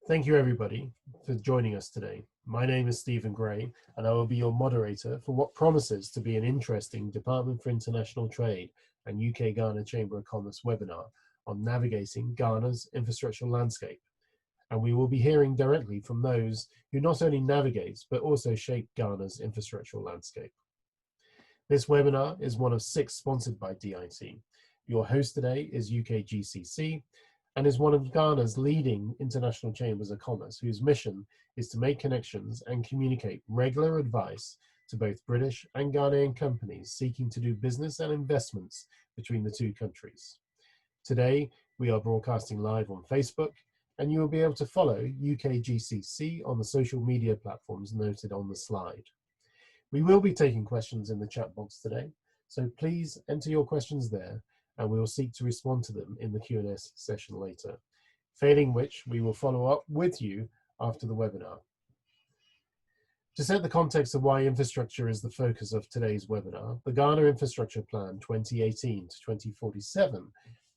Thank you everybody for joining us today. My name is Stephen Gray and I will be your moderator for what promises to be an interesting Department for International Trade and UK-Ghana Chamber of Commerce webinar on navigating Ghana's infrastructure landscape. And we will be hearing directly from those who not only navigate but also shape Ghana's infrastructural landscape. This webinar is one of 6 sponsored by DIT. Your host today is UKGCC and is one of Ghana's leading international chambers of commerce, whose mission is to make connections and communicate regular advice to both British and Ghanaian companies seeking to do business and investments between the two countries. Today, we are broadcasting live on Facebook, and you will be able to follow UKGCC on the social media platforms noted on the slide. We will be taking questions in the chat box today, so please enter your questions there, and we will seek to respond to them in the Q&A session later, failing which we will follow up with you after the webinar. To set the context of why infrastructure is the focus of today's webinar, the Ghana Infrastructure Plan 2018 to 2047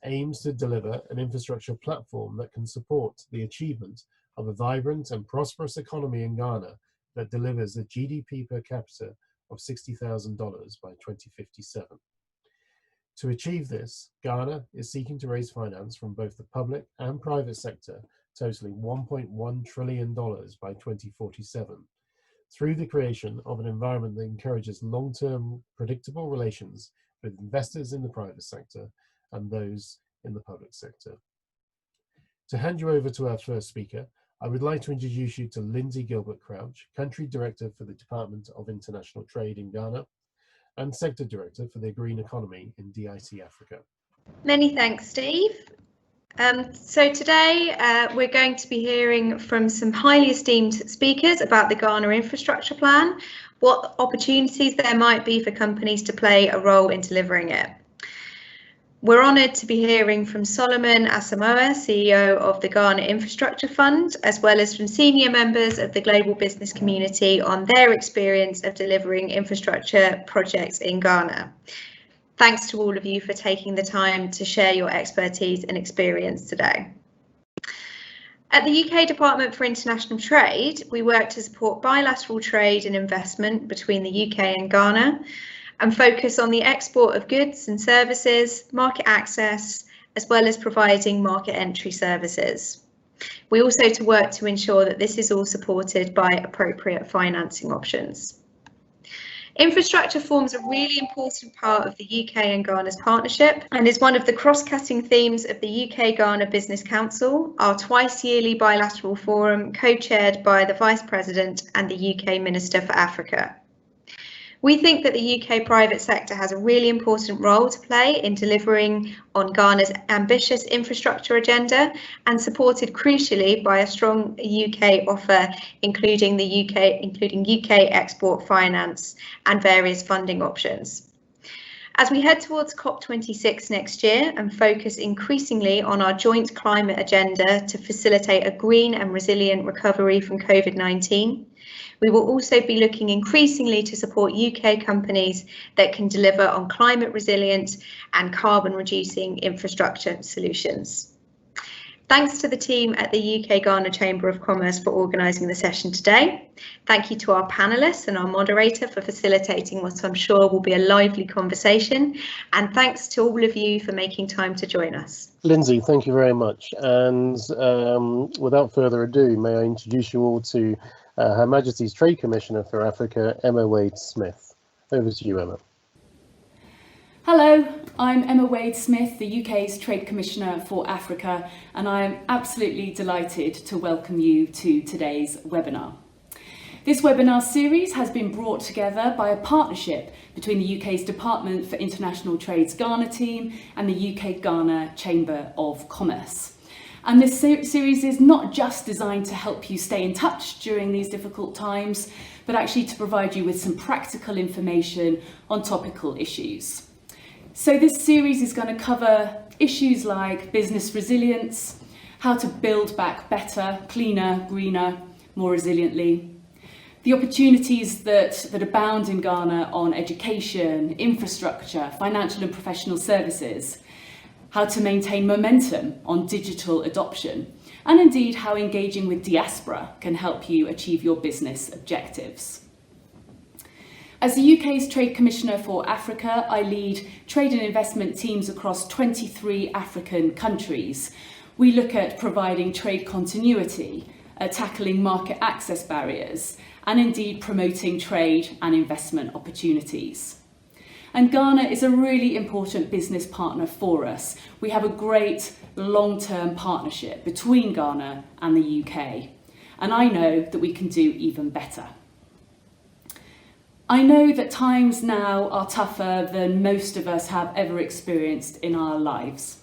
aims to deliver an infrastructure platform that can support the achievement of a vibrant and prosperous economy in Ghana that delivers a GDP per capita of $60,000 by 2057. To achieve this, Ghana is seeking to raise finance from both the public and private sector, totaling $1.1 trillion by 2047, through the creation of an environment that encourages long-term predictable relations with investors in the private sector and those in the public sector. To hand you over to our first speaker, I would like to introduce you to Lindsey Gilbert-Crouch, Country Director for the Department of International Trade in Ghana, and Sector Director for the Green Economy in DIT Africa. Many thanks, Steve. So today we're going to be hearing from some highly esteemed speakers about the Ghana Infrastructure Plan, what opportunities there might be for companies to play a role in delivering it. We're honoured to be hearing from Solomon Asamoah, CEO of the Ghana Infrastructure Fund, as well as from senior members of the global business community on their experience of delivering infrastructure projects in Ghana. Thanks to all of you for taking the time to share your expertise and experience today. At the UK Department for International Trade, we work to support bilateral trade and investment between the UK and Ghana, and focus on the export of goods and services, market access, as well as providing market entry services. We also work to ensure that this is all supported by appropriate financing options. Infrastructure forms a really important part of the UK and Ghana's partnership and is one of the cross-cutting themes of the UK-Ghana Business Council, our twice-yearly bilateral forum co-chaired by the Vice President and the UK Minister for Africa. We think that the UK private sector has a really important role to play in delivering on Ghana's ambitious infrastructure agenda, and supported crucially by a strong UK offer, including UK export finance and various funding options. As we head towards COP26 next year and focus increasingly on our joint climate agenda to facilitate a green and resilient recovery from COVID-19, we will also be looking increasingly to support UK companies that can deliver on climate resilient and carbon reducing infrastructure solutions. Thanks to the team at the UK-Ghana Chamber of Commerce for organising the session today. Thank you to our panellists and our moderator for facilitating what I'm sure will be a lively conversation. And thanks to all of you for making time to join us. Lindsey, thank you very much. And without further ado, may I introduce you all to Her Majesty's Trade Commissioner for Africa, Emma Wade-Smith. Over to you, Emma. Hello, I'm Emma Wade-Smith, the UK's Trade Commissioner for Africa, and I am absolutely delighted to welcome you to today's webinar. This webinar series has been brought together by a partnership between the UK's Department for International Trade's Ghana team and the UK-Ghana Chamber of Commerce. And this series is not just designed to help you stay in touch during these difficult times, but actually to provide you with some practical information on topical issues. So this series is going to cover issues like business resilience, how to build back better, cleaner, greener, more resiliently, the opportunities that abound in Ghana on education, infrastructure, financial and professional services, how to maintain momentum on digital adoption, and indeed how engaging with diaspora can help you achieve your business objectives. As the UK's Trade Commissioner for Africa, I lead trade and investment teams across 23 African countries. We look at providing trade continuity, tackling market access barriers, and indeed promoting trade and investment opportunities. And Ghana is a really important business partner for us. We have a great long-term partnership between Ghana and the UK, and I know that we can do even better. I know that times now are tougher than most of us have ever experienced in our lives.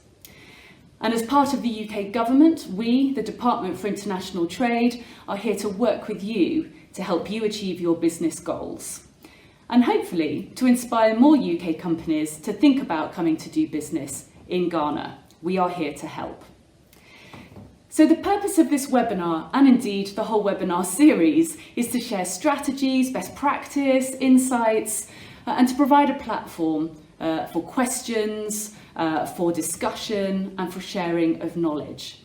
And as part of the UK government, we, the Department for International Trade, are here to work with you to help you achieve your business goals. And hopefully to inspire more UK companies to think about coming to do business in Ghana. We are here to help. So the purpose of this webinar, and indeed the whole webinar series, is to share strategies, best practice, insights, and to provide a platform for questions, for discussion, and for sharing of knowledge.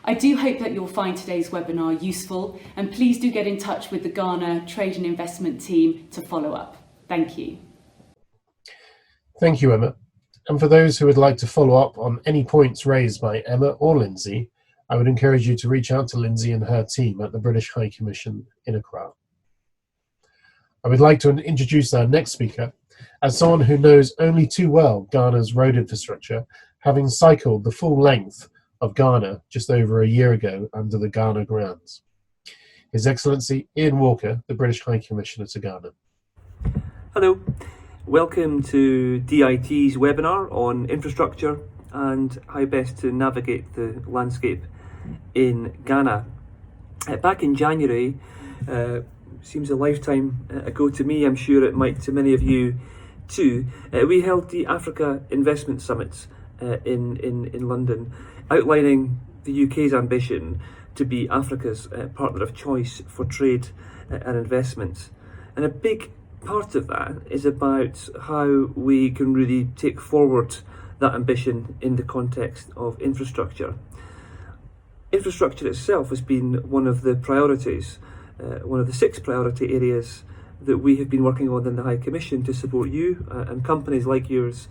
I do hope that you'll find today's webinar useful, and please do get in touch with the Ghana Trade and Investment team to follow up. Thank you. Thank you, Emma. And for those who would like to follow up on any points raised by Emma or Lindsey, I would encourage you to reach out to Lindsey and her team at the British High Commission in Accra. I would like to introduce our next speaker as someone who knows only too well Ghana's road infrastructure, having cycled the full length of Ghana just over a year ago under the Ghana Grants. His Excellency Iain Walker, the British High Commissioner to Ghana. Hello, welcome to DIT's webinar on infrastructure and how best to navigate the landscape in Ghana. Back in January, seems a lifetime ago to me, I'm sure it might to many of you too, we held the Africa Investment Summit in London, outlining the UK's ambition to be Africa's partner of choice for trade and investment. And a big part of that is about how we can really take forward that ambition in the context of infrastructure. Infrastructure itself has been one of the priorities, one of the 6 priority areas that we have been working on in the High Commission to support you and companies like yours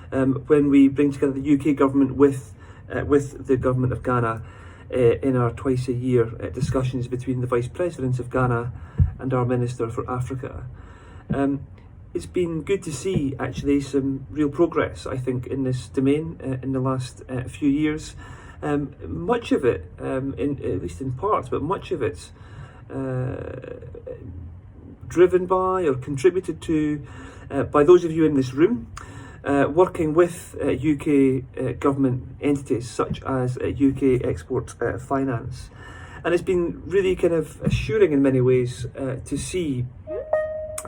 when we bring together the UK government with the government of Ghana in our twice a year discussions between the Vice Presidents of Ghana and our Minister for Africa. It's been good to see actually some real progress, I think, in this domain in the last few years. Much of it, at least in part, but much of it driven by or contributed to by those of you in this room working with UK government entities such as UK Export Finance. And it's been really kind of assuring in many ways to see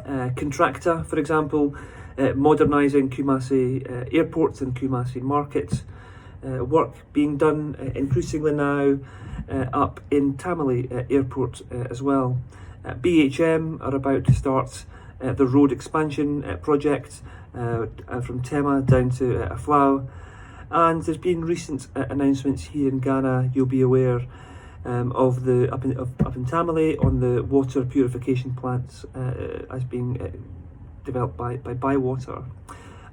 Contracta, for example, modernising Kumasi airports and Kumasi markets, work being done increasingly now up in Tamale airport as well. BHM are about to start the road expansion project from Tema down to Aflao, and there's been recent announcements here in Ghana, you'll be aware, of the up in Tamale on the water purification plants as being developed by Bywater.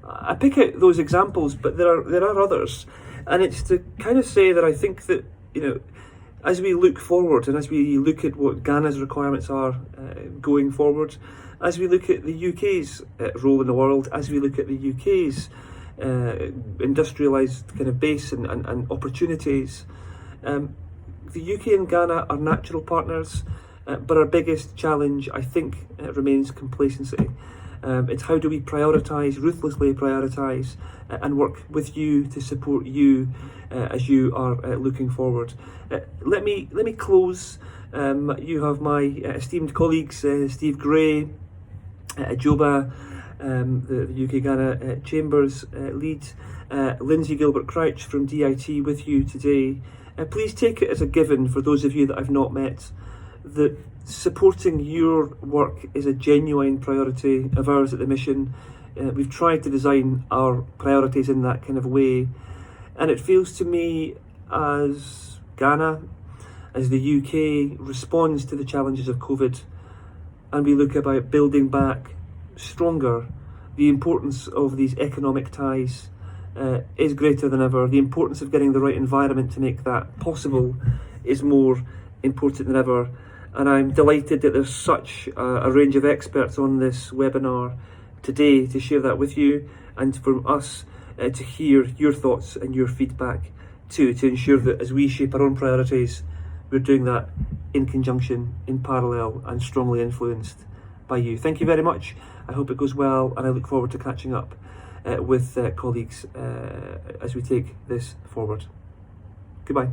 I pick out those examples, but there are others, and it's to kind of say that I think that, you know, as we look forward and as we look at what Ghana's requirements are going forward, as we look at the UK's role in the world, as we look at the UK's industrialised kind of base and opportunities, the UK and Ghana are natural partners, but our biggest challenge, I think, remains complacency. It's how do we prioritise, ruthlessly prioritise, and work with you to support you as you are looking forward. Let me close. You have my esteemed colleagues, Steve Gray, Joba, the UK Ghana Chambers lead, Lindsey Gilbert-Crouch from DIT with you today. Please take it as a given, for those of you that I've not met, that supporting your work is a genuine priority of ours at the mission. We've tried to design our priorities in that kind of way. And it feels to me as Ghana, as the UK responds to the challenges of COVID, and we look about building back stronger, the importance of these economic ties is greater than ever. The importance of getting the right environment to make that possible is more important than ever. And I'm delighted that there's such a range of experts on this webinar today to share that with you, and from us to hear your thoughts and your feedback too, to ensure that as we shape our own priorities, we're doing that in conjunction, in parallel, and strongly influenced by you. Thank you very much. I hope it goes well, and I look forward to catching up with colleagues as we take this forward. Goodbye.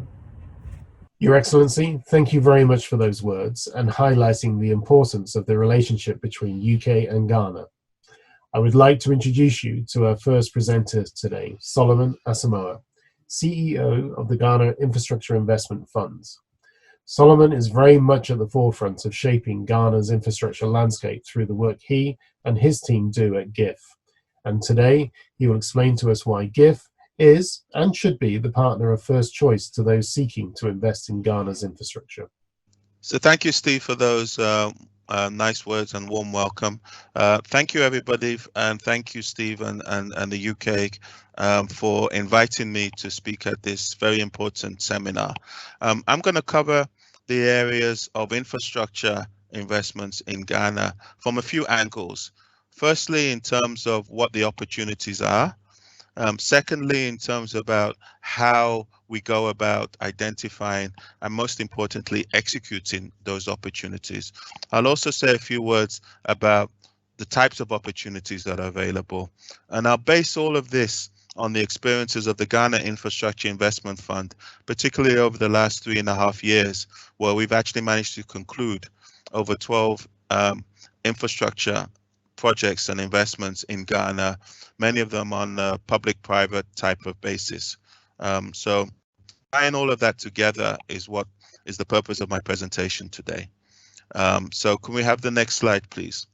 Your Excellency, thank you very much for those words and highlighting the importance of the relationship between UK and Ghana. I would like to introduce you to our first presenter today, Solomon Asamoah, CEO of the Ghana Infrastructure Investment Funds. Solomon is very much at the forefront of shaping Ghana's infrastructure landscape through the work he and his team do at GIF. And today, he will explain to us why GIF is and should be the partner of first choice to those seeking to invest in Ghana's infrastructure. So thank you, Steve, for those nice words and warm welcome. Thank you, everybody, and thank you, Steve, and the UK for inviting me to speak at this very important seminar. I'm going to cover the areas of infrastructure investments in Ghana from a few angles. Firstly, in terms of what the opportunities are. Secondly, in terms about how we go about identifying and most importantly, executing those opportunities. I'll also say a few words about the types of opportunities that are available. And I'll base all of this on the experiences of the Ghana Infrastructure Investment Fund, particularly over the last 3.5 years, where we've actually managed to conclude over 12 infrastructure projects and investments in Ghana, many of them on a public-private type of basis. So tying all of that together is what is the purpose of my presentation today. So can we have the next slide, please?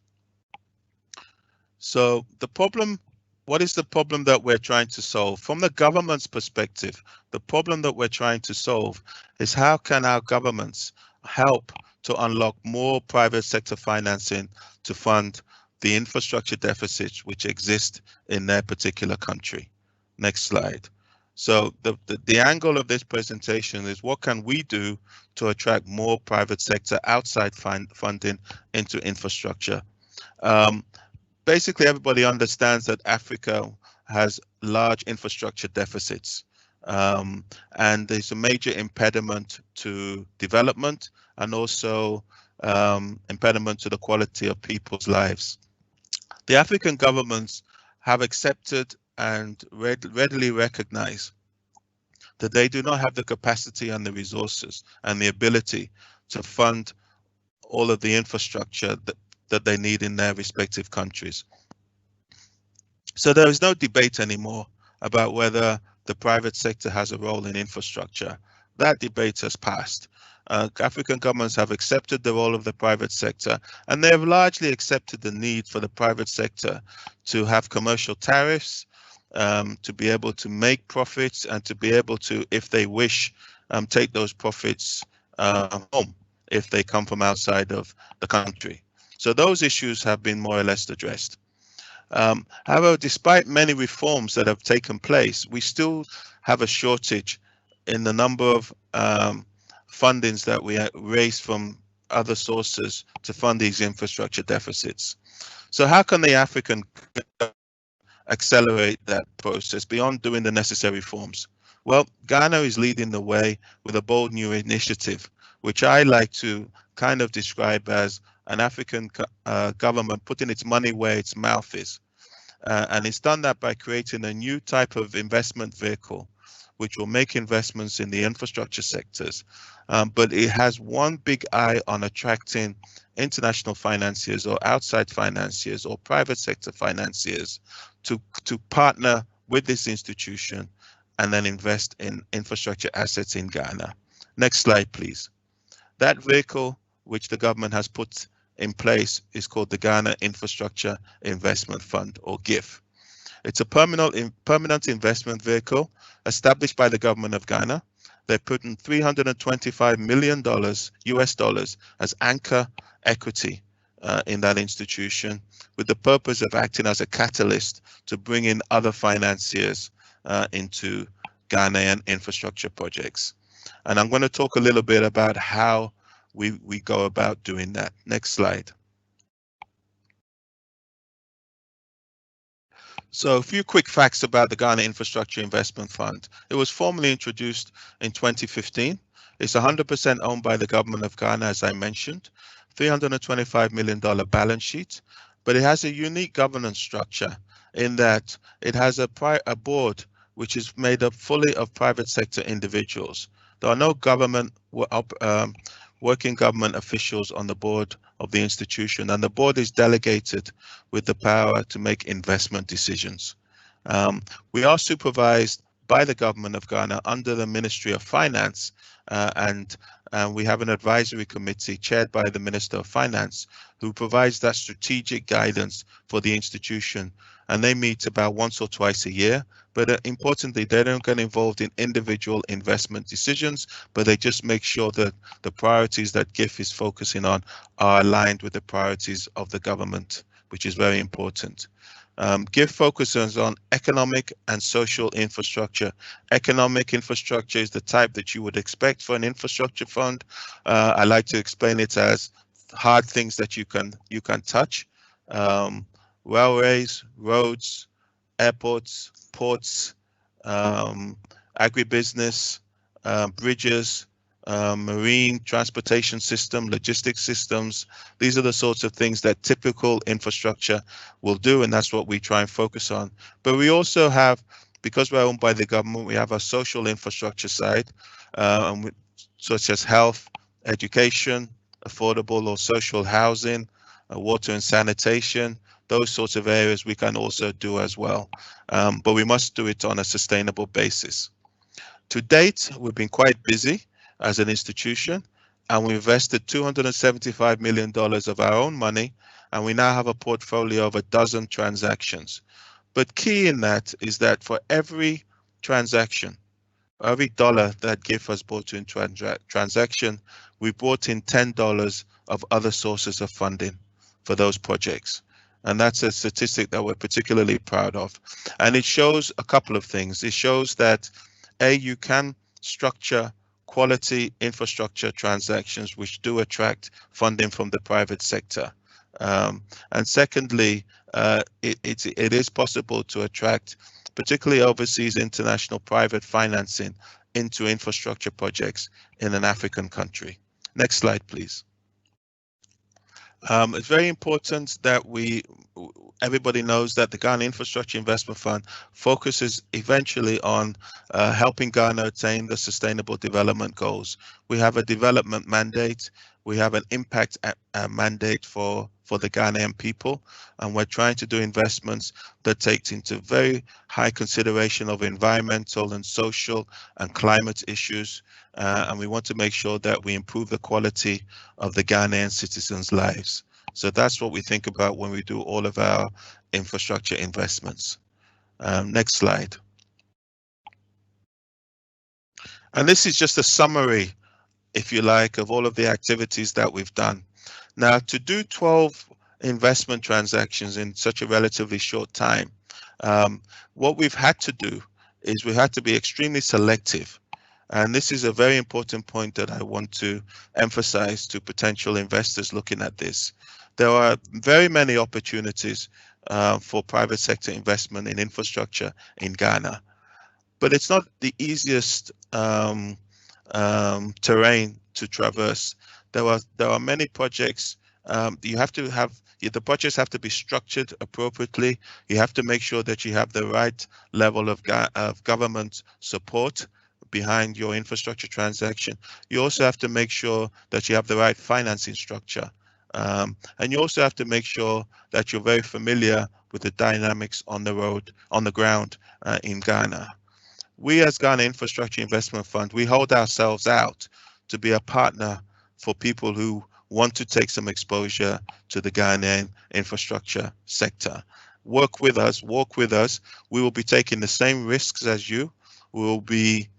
So the problem, what is the problem that we're trying to solve? From the government's perspective, the problem that we're trying to solve is how can our governments help to unlock more private sector financing to fund the infrastructure deficits which exist in their particular country. Next slide. So the angle of this presentation is what can we do to attract more private sector outside funding into infrastructure. Basically, everybody understands that Africa has large infrastructure deficits, and there's a major impediment to development and also impediment to the quality of people's lives. The African governments have accepted and readily recognize that they do not have the capacity and the resources and the ability to fund all of the infrastructure that they need in their respective countries. So there is no debate anymore about whether the private sector has a role in infrastructure. That debate has passed. African governments have accepted the role of the private sector, and they have largely accepted the need for the private sector to have commercial tariffs, to be able to make profits, and to be able to, if they wish, take those profits home if they come from outside of the country. So those issues have been more or less addressed. However, despite many reforms that have taken place, we still have a shortage in the number of fundings that we raise from other sources to fund these infrastructure deficits. So how can the African accelerate that process beyond doing the necessary reforms? Well, Ghana is leading the way with a bold new initiative, which I like to kind of describe as an African government putting its money where its mouth is. And it's done that by creating a new type of investment vehicle, which will make investments in the infrastructure sectors. But it has one big eye on attracting international financiers or outside financiers or private sector financiers to partner with this institution and then invest in infrastructure assets in Ghana. Next slide, please. That vehicle which the government has put in place is called the Ghana Infrastructure Investment Fund, or GIF. It's a permanent investment vehicle established by the government of Ghana. They put in $325 million US dollars as anchor equity in that institution, with the purpose of acting as a catalyst to bring in other financiers into Ghanaian infrastructure projects. And I'm going to talk a little bit about how we go about doing that. Next slide. So a few quick facts about the Ghana Infrastructure Investment Fund. It was formally introduced in 2015. It's 100% owned by the government of Ghana, as I mentioned, $325 million balance sheet, but it has a unique governance structure in that it has a board which is made up fully of private sector individuals. There are no working government officials on the board of the institution, and the board is delegated with the power to make investment decisions. We are supervised by the government of Ghana under the Ministry of Finance, and we have an advisory committee chaired by the Minister of Finance who provides that strategic guidance for the institution, and they meet about once or twice a year. But importantly, they don't get involved in individual investment decisions, but they just make sure that the priorities that GIF is focusing on are aligned with the priorities of the government, which is very important. GIF focuses on economic and social infrastructure. Economic infrastructure is the type that you would expect for an infrastructure fund. I like to explain it as hard things that you can touch. Railways, roads, airports, ports, agribusiness, bridges, marine transportation system, logistics systems. These are the sorts of things that typical infrastructure will do, and that's what we try and focus on. But we also have, because we're owned by the government, we have a social infrastructure side, such as health, education, affordable or social housing, water and sanitation. Those sorts of areas we can also do as well, but we must do it on a sustainable basis. To date, we've been quite busy as an institution, and we invested $275 million of our own money, and we now have a portfolio of 12 transactions. But key in that is that for every transaction, every dollar that GIF has brought in transaction, we brought in $10 of other sources of funding for those projects. And that's a statistic that we're particularly proud of. And it shows a couple of things. It shows that, A, you can structure quality infrastructure transactions which do attract funding from the private sector. And secondly, it is possible to attract particularly overseas international private financing into infrastructure projects in an African country. Next slide, please. It's very important that everybody knows that the Ghana Infrastructure Investment Fund focuses eventually on helping Ghana attain the Sustainable Development Goals. We have a development mandate, we have an impact mandate for the Ghanaian people, and we're trying to do investments that take into very high consideration of environmental and social and climate issues, and we want to make sure that we improve the quality of the Ghanaian citizens' lives. So that's what we think about when we do all of our infrastructure investments. Next slide. And this is just a summary, if you like, of all of the activities that we've done. Now, to do 12 investment transactions in such a relatively short time, what we've had to do is we had to be extremely selective. And this is a very important point that I want to emphasize to potential investors looking at this. There are very many opportunities for private sector investment in infrastructure in Ghana, but it's not the easiest terrain to traverse. There are many projects. The projects have to be structured appropriately. You have to make sure that you have the right level of government support behind your infrastructure transaction. You also have to make sure that you have the right financing structure. And you also have to make sure that you're very familiar with the dynamics on the ground in Ghana. We as Ghana Infrastructure Investment Fund, we hold ourselves out to be a partner for people who want to take some exposure to the Ghanaian infrastructure sector. work with us, walk with us. We will be taking the same risks as you. We will be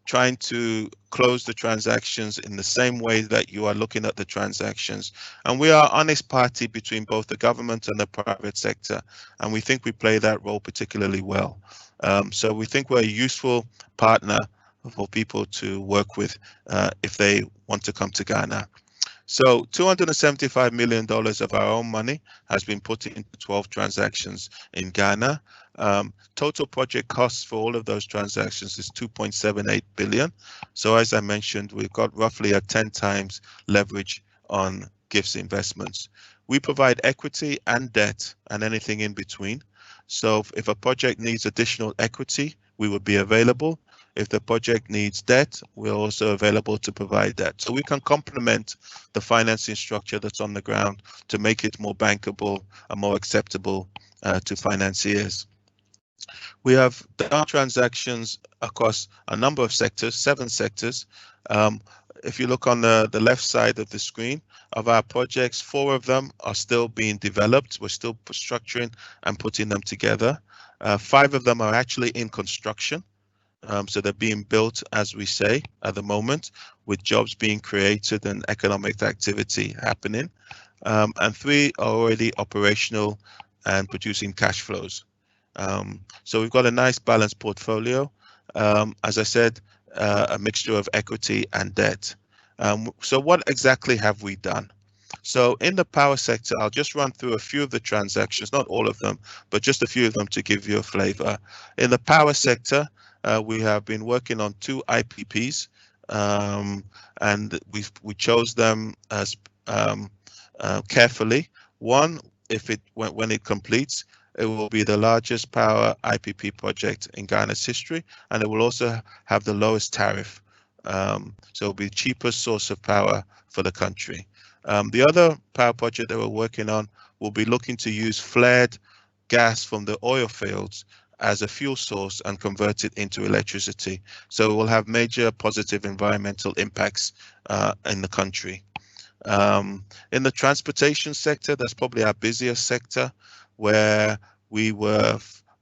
trying to close the transactions in the same way that you are looking at the transactions. And we are honest party between both the government and the private sector. And we think we play that role particularly well. So we think we're a useful partner for people to work with if they want to come to Ghana. So $275 million of our own money has been put into 12 transactions in Ghana. Total project costs for all of those transactions is 2.78 billion. So as I mentioned, we've got roughly a 10 times leverage on GIF's investments. We provide equity and debt and anything in between. So if a project needs additional equity, we would be available. If the project needs debt, we're also available to provide that. So we can complement the financing structure that's on the ground to make it more bankable and more acceptable to financiers. We have done transactions across a number of sectors, 7 sectors. If you look on the left side of the screen of our projects, 4 of them are still being developed. We're still structuring and putting them together. 5 of them are actually in construction. So they're being built, as we say, at the moment, with jobs being created and economic activity happening. And 3 are already operational and producing cash flows. So we've got a nice balanced portfolio. As I said, a mixture of equity and debt. So what exactly have we done? So in the power sector, I'll just run through a few of the transactions, not all of them, but just a few of them to give you a flavor. In the power sector, we have been working on 2 IPPs, and we chose them as carefully. One, when it completes, it will be the largest power IPP project in Ghana's history, and it will also have the lowest tariff. So it'll be the cheapest source of power for the country. The other power project that we're working on will be looking to use flared gas from the oil fields as a fuel source and convert it into electricity. So it will have major positive environmental impacts in the country. In the transportation sector, that's probably our busiest sector, where we were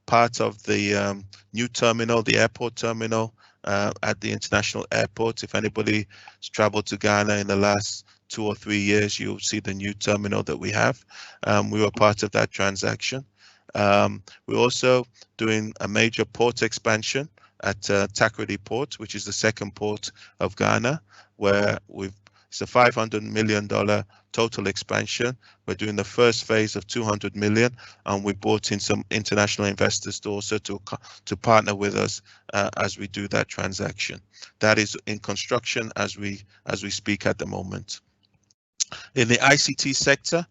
part of the new terminal, the airport terminal at the international airport. If anybody's traveled to Ghana in the last 2 or 3 years, you'll see the new terminal that we have. We were part of that transaction. We're also doing a major port expansion at Takoradi Port, which is the second port of Ghana, where it's a $500 million total expansion. We're doing the first phase of 200 million, and we brought in some international investors to also to partner with us as we do that transaction. That is in construction as we speak at the moment. In the ICT sector,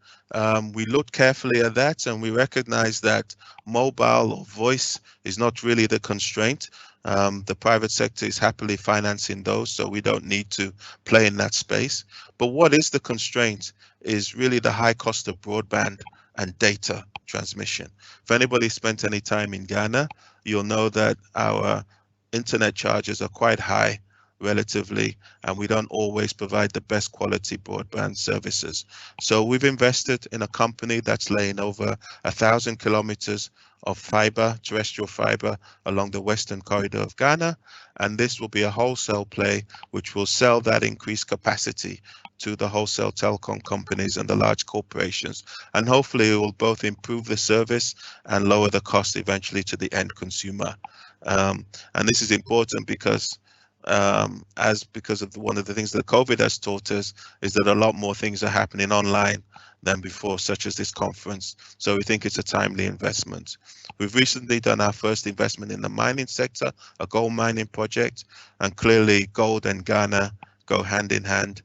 we looked carefully at that, and we recognize that mobile or voice is not really the constraint. The private sector is happily financing those, so we don't need to play in that space. But what is the constraint is really the high cost of broadband and data transmission. If anybody spent any time in Ghana, you'll know that our internet charges are quite high relatively, and we don't always provide the best quality broadband services. So we've invested in a company that's laying over 1,000 kilometers of fiber, terrestrial fiber, along the western corridor of Ghana, and this will be a wholesale play which will sell that increased capacity to the wholesale telecom companies and the large corporations, and hopefully it will both improve the service and lower the cost eventually to the end consumer. And this is important because one of the things that COVID has taught us is that a lot more things are happening online than before, such as this conference. So we think it's a timely investment. We've recently done our first investment in the mining sector, a gold mining project, and clearly gold and Ghana go hand in hand.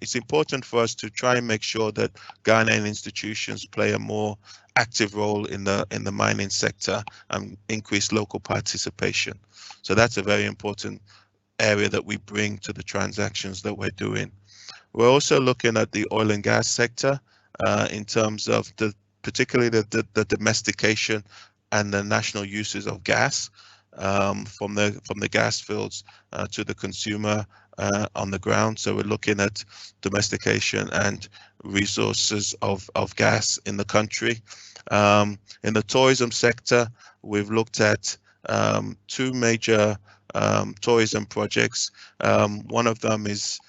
It's important for us to try and make sure that Ghanaian institutions play a more active role in the mining sector and increase local participation. So that's a very important area that we bring to the transactions that we're doing. We're also looking at the oil and gas sector in terms of particularly the domestication and the national uses of gas from the gas fields to the consumer on the ground. So we're looking at domestication and resources of gas in the country. In the tourism sector, we've looked at two major tourism projects. One of them is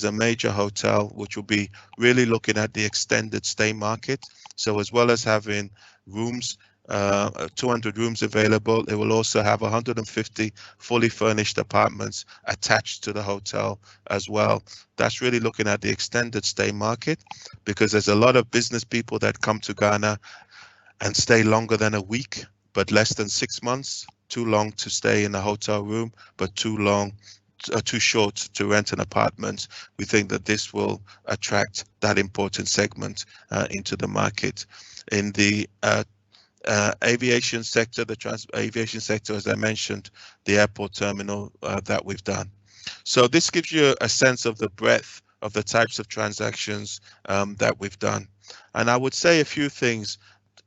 a major hotel, which will be really looking at the extended stay market. So as well as having rooms, 200 rooms available, it will also have 150 fully furnished apartments attached to the hotel as well. That's really looking at the extended stay market, because there's a lot of business people that come to Ghana and stay longer than a week, but less than 6 months. Too long to stay in a hotel room, but too short to rent an apartment. We think that this will attract that important segment into the market. In the aviation sector, aviation sector, as I mentioned, the airport terminal that we've done. So this gives you a sense of the breadth of the types of transactions that we've done. And I would say a few things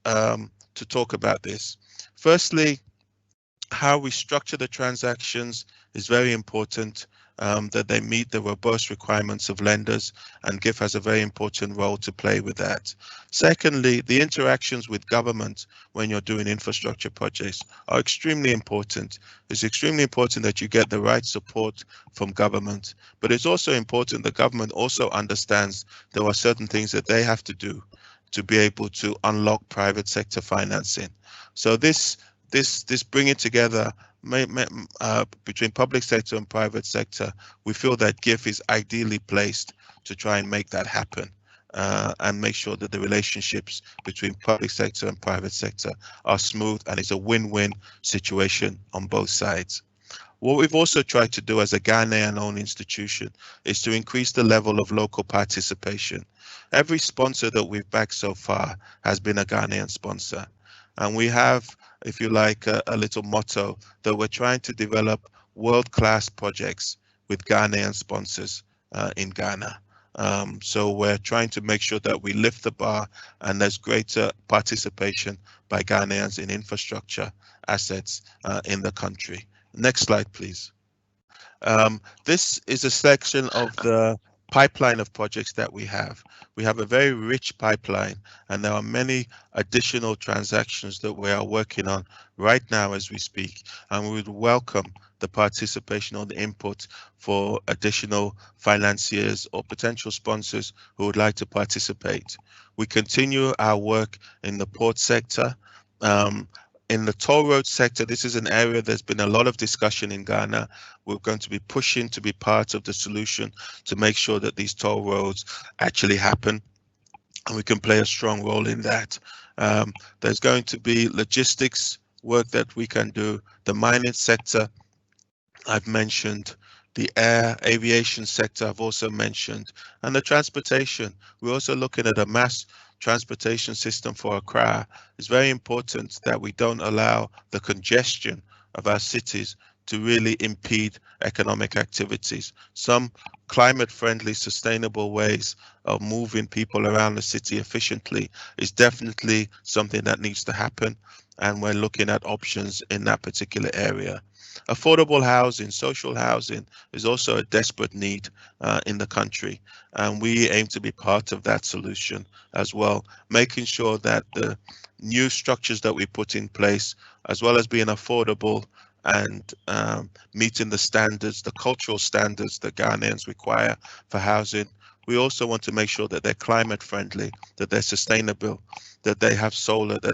to talk about this. Firstly, how we structure the transactions is very important, that they meet the robust requirements of lenders, and GIF has a very important role to play with that. Secondly, the interactions with government when you're doing infrastructure projects are extremely important. It's extremely important that you get the right support from government, but it's also important that government also understands there are certain things that they have to do to be able to unlock private sector financing. So this bringing together between public sector and private sector, we feel that GIF is ideally placed to try and make that happen and make sure that the relationships between public sector and private sector are smooth, and it's a win-win situation on both sides. What we've also tried to do as a Ghanaian-owned institution is to increase the level of local participation. Every sponsor that we've backed so far has been a Ghanaian sponsor, and we have, if you like, a little motto that we're trying to develop world-class projects with Ghanaian sponsors in Ghana. So we're trying to make sure that we lift the bar and there's greater participation by Ghanaians in infrastructure assets in the country. Next slide, please. This is a section of the pipeline of projects that we have. We have a very rich pipeline, and there are many additional transactions that we are working on right now as we speak, and we would welcome the participation or the input for additional financiers or potential sponsors who would like to participate. We continue our work in the port sector. In the toll road sector, this is an area there's been a lot of discussion in Ghana. We're going to be pushing to be part of the solution to make sure that these toll roads actually happen, and we can play a strong role in that. There's going to be logistics work that we can do. The mining sector, I've mentioned. The aviation sector, I've also mentioned. And the transportation, we're also looking at a mass transportation system for Accra. It's very important that we don't allow the congestion of our cities to really impede economic activities. Some climate-friendly, sustainable ways of moving people around the city efficiently is definitely something that needs to happen, and we're looking at options in that particular area. Affordable housing, social housing is also a desperate need in the country, and we aim to be part of that solution as well, making sure that the new structures that we put in place, as well as being affordable and meeting the standards, the cultural standards that Ghanaians require for housing. We also want to make sure that they're climate friendly, that they're sustainable, that they have solar, that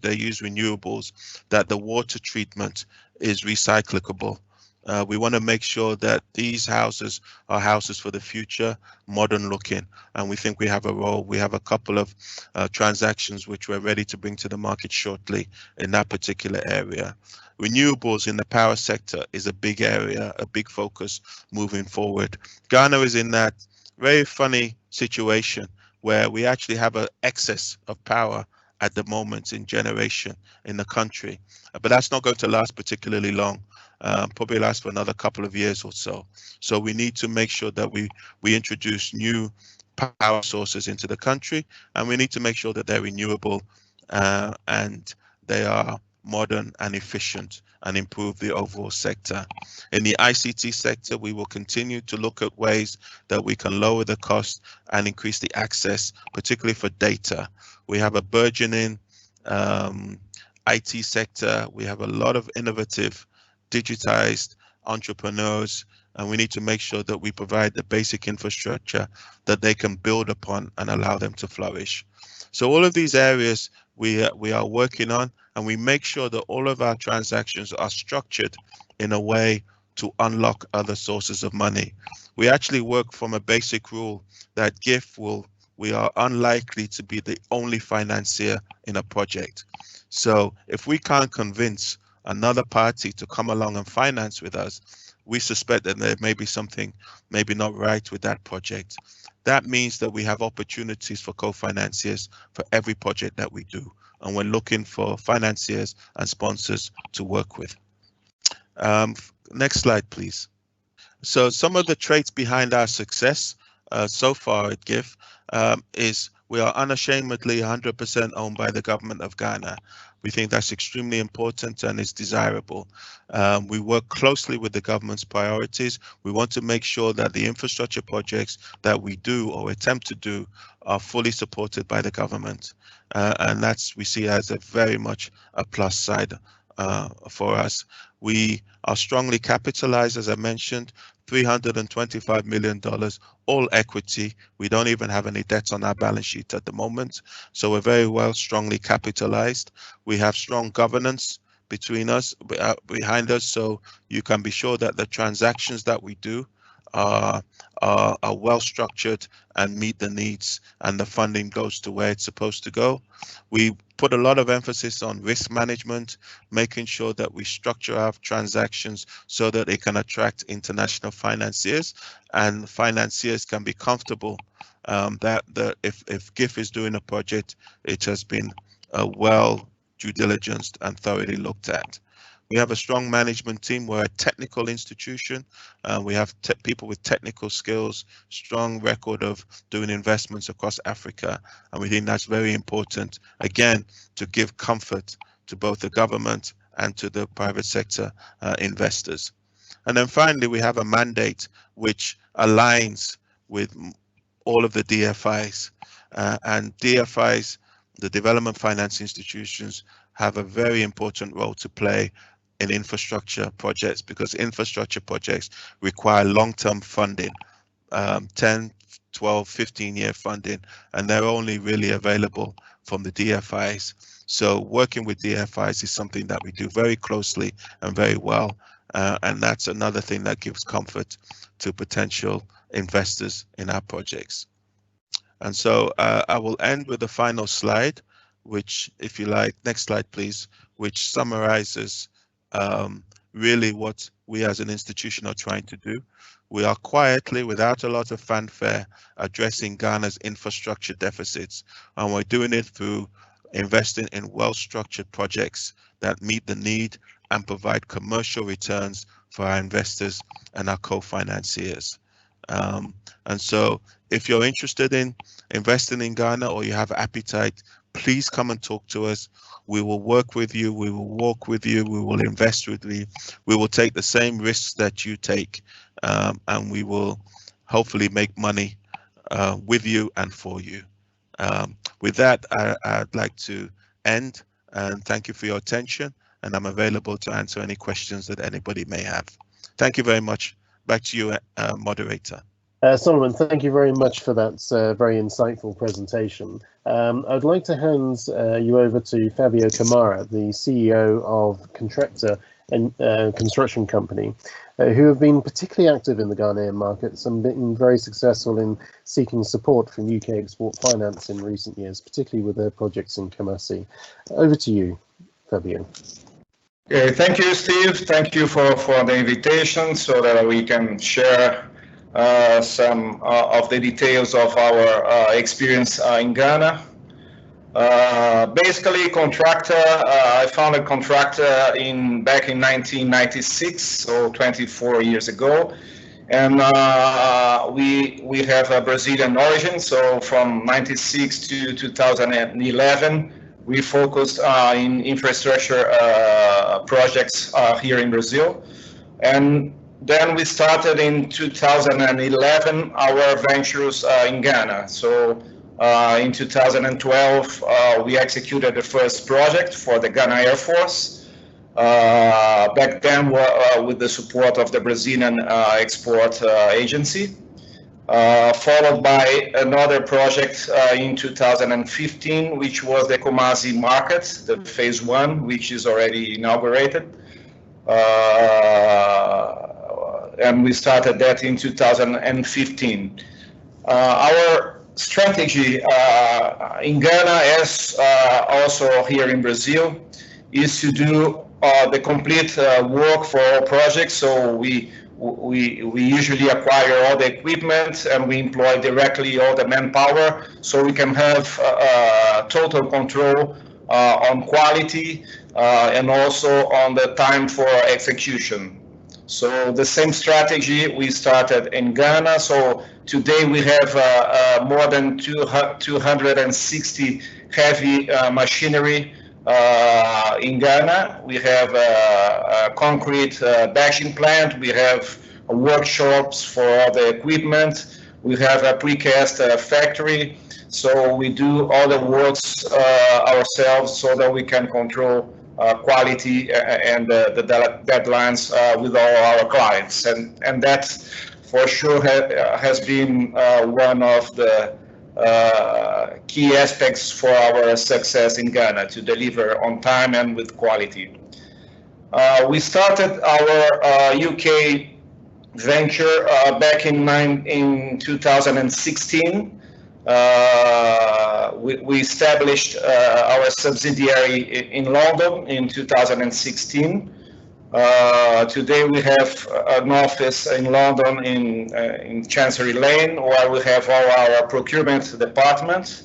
they use renewables, that the water treatment is recyclable. We want to make sure that these houses are houses for the future, modern looking, and we think we have a role. We have a couple of transactions which we're ready to bring to the market shortly in that particular area. Renewables in the power sector is a big area, a big focus moving forward. Ghana is in that very funny situation where we actually have an excess of power at the moment in generation in the country, but that's not going to last particularly long. Probably last for another couple of years or so. So we need to make sure that we introduce new power sources into the country, and we need to make sure that they're renewable and they are modern and efficient and improve the overall sector. In the ICT sector, we will continue to look at ways that we can lower the cost and increase the access, particularly for data. We have a burgeoning IT sector. We have a lot of innovative, digitized entrepreneurs, and we need to make sure that we provide the basic infrastructure that they can build upon and allow them to flourish. So all of these areas we are working on, and we make sure that all of our transactions are structured in a way to unlock other sources of money. We actually work from a basic rule that we are unlikely to be the only financier in a project. So if we can't convince another party to come along and finance with us, we suspect that there may be something maybe not right with that project. That means that we have opportunities for co-financiers for every project that we do. And we're looking for financiers and sponsors to work with. Next slide, please. So some of the traits behind our success so far at GIF is we are unashamedly 100% owned by the government of Ghana. We think that's extremely important and is desirable. We work closely with the government's priorities. We want to make sure that the infrastructure projects that we do or attempt to do are fully supported by the government. And that's we see as a very much a plus side for us. We are strongly capitalized, as I mentioned, $325 million, all equity. We don't even have any debt on our balance sheet at the moment. So we're very well strongly capitalized. We have strong governance behind us. So you can be sure that the transactions that we do are well structured and meet the needs, and the funding goes to where it's supposed to go. We put a lot of emphasis on risk management, making sure that we structure our transactions so that they can attract international financiers, and financiers can be comfortable that if GIF is doing a project, it has been well due diligenced and thoroughly looked at. We have a strong management team. We're a technical institution. We have people with technical skills, strong record of doing investments across Africa. And we think that's very important, again, to give comfort to both the government and to the private sector investors. And then finally, we have a mandate which aligns with all of the DFIs. And DFIs, the development finance institutions, have a very important role to play in infrastructure projects, because infrastructure projects require long-term funding, 10, 12, 15-year funding, and they're only really available from the DFIs. So working with DFIs is something that we do very closely and very well, and that's another thing that gives comfort to potential investors in our projects. And so I will end with the final slide, which, if you like, next slide please, which summarizes really what we as an institution are trying to do. We are quietly, without a lot of fanfare, addressing Ghana's infrastructure deficits, and we're doing it through investing in well-structured projects that meet the need and provide commercial returns for our investors and our co-financiers. And so if you're interested in investing in Ghana or you have appetite, please come and talk to us. We will work with you, we will walk with you, we will invest with you, we will take the same risks that you take, and we will hopefully make money with you and for you. With that, I'd like to end, and thank you for your attention, and I'm available to answer any questions that anybody may have. Thank you very much. Back to you, moderator. Solomon, thank you very much for that very insightful presentation. I'd like to hand you over to Fabio Camara, the CEO of Contracta, a construction company, who have been particularly active in the Ghanaian markets and been very successful in seeking support from UK Export Finance in recent years, particularly with their projects in Kumasi. Over to you, Fabio. Okay, thank you, Steve. Thank you for the invitation so that we can share some of the details of our experience in Ghana. Basically, Contracta, I founded Contracta back in 1996, so 24 years ago. And we have a Brazilian origin, so from 96 to 2011, We focused in infrastructure projects here in Brazil. And then we started in 2011 our ventures in Ghana. So in 2012, we executed the first project for the Ghana Air Force. Back then, with the support of the Brazilian Export Agency. Followed by another project in 2015, which was the Kumasi market, the phase 1, which is already inaugurated. And we started that in 2015. Our strategy in Ghana, as also here in Brazil, is to do the complete work for our projects. So we usually acquire all the equipment and we employ directly all the manpower, so we can have total control on quality and also on the time for execution. So the same strategy we started in Ghana. So today we have more than 260 heavy machinery in Ghana. We have a concrete bashing plant. We have workshops for all the equipment. We have a precast factory. So we do all the works ourselves so that we can control quality and the deadlines with all our clients. And that for sure has been one of the key aspects for our success in Ghana, to deliver on time and with quality. We started our UK venture back in 2016. We established our subsidiary in London in 2016. Today we have an office in London in Chancery Lane, where we have all our procurement department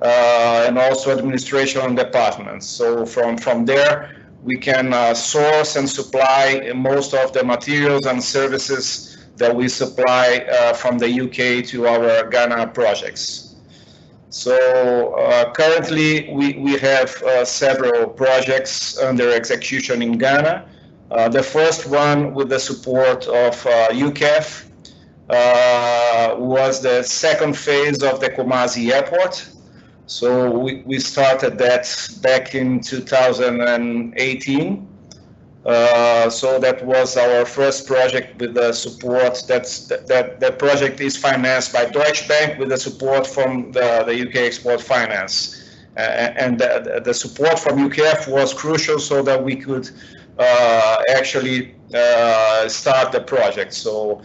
and also administration departments. So from there we can source and supply most of the materials and services that we supply from the UK to our Ghana projects. So currently we have several projects under execution in Ghana. The first one, with the support of UKF, was the second phase of the Kumasi airport. So we started that back in 2018. So that was our first project with the support. That project is financed by Deutsche Bank with the support from the UK Export Finance. And the support from UKF was crucial so that we could actually start the project. So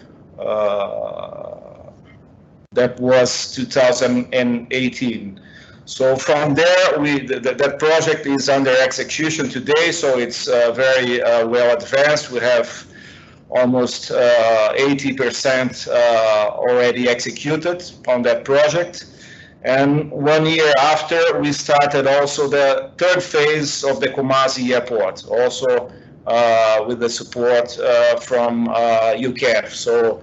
that was 2018. So from there, that project is under execution today. So it's very well advanced. We have almost 80% already executed on that project. And 1 year after, we started also the third phase of the Kumasi airport, also with the support from UKF. So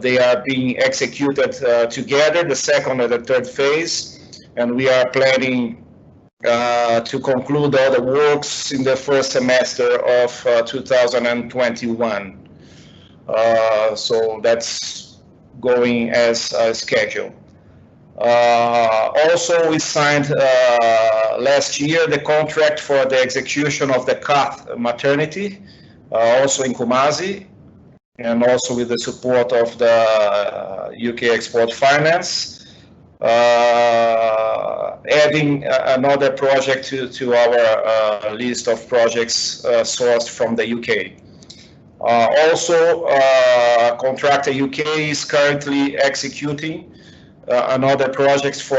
they are being executed together, the second and the third phase. And we are planning to conclude all the works in the first semester of 2021. So that's going as scheduled. Also, we signed last year the contract for the execution of the CAT maternity, also in Kumasi, and also with the support of the UK Export Finance. Adding another project to our list of projects sourced from the UK. Also, Contracta UK is currently executing another project for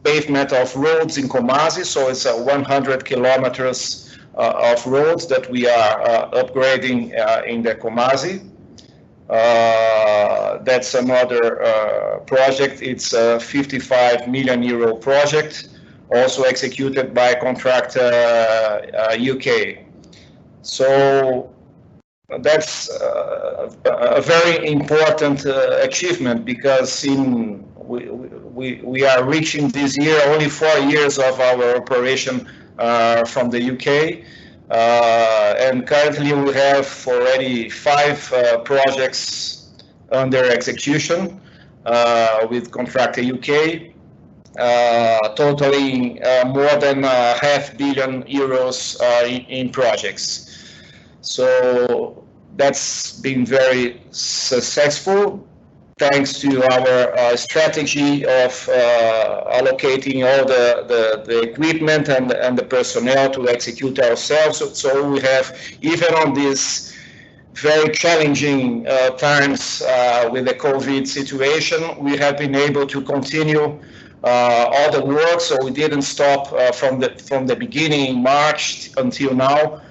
pavement of roads in Kumasi. So it's 100 kilometers of roads that we are upgrading in the Kumasi. That's another project. It's a 55 million euro project, also executed by Contracta UK. So that's a very important achievement, because we are reaching this year only 4 years of our operation from the UK, and currently we have already 5 projects under execution with Contracta UK, totaling more than €500 million in projects. So that's been very successful, thanks to our strategy of allocating all the equipment and the personnel to execute ourselves. So we have, even on these very challenging times with the COVID situation, we have been able to continue all the work. So we didn't stop from the beginning in March until now.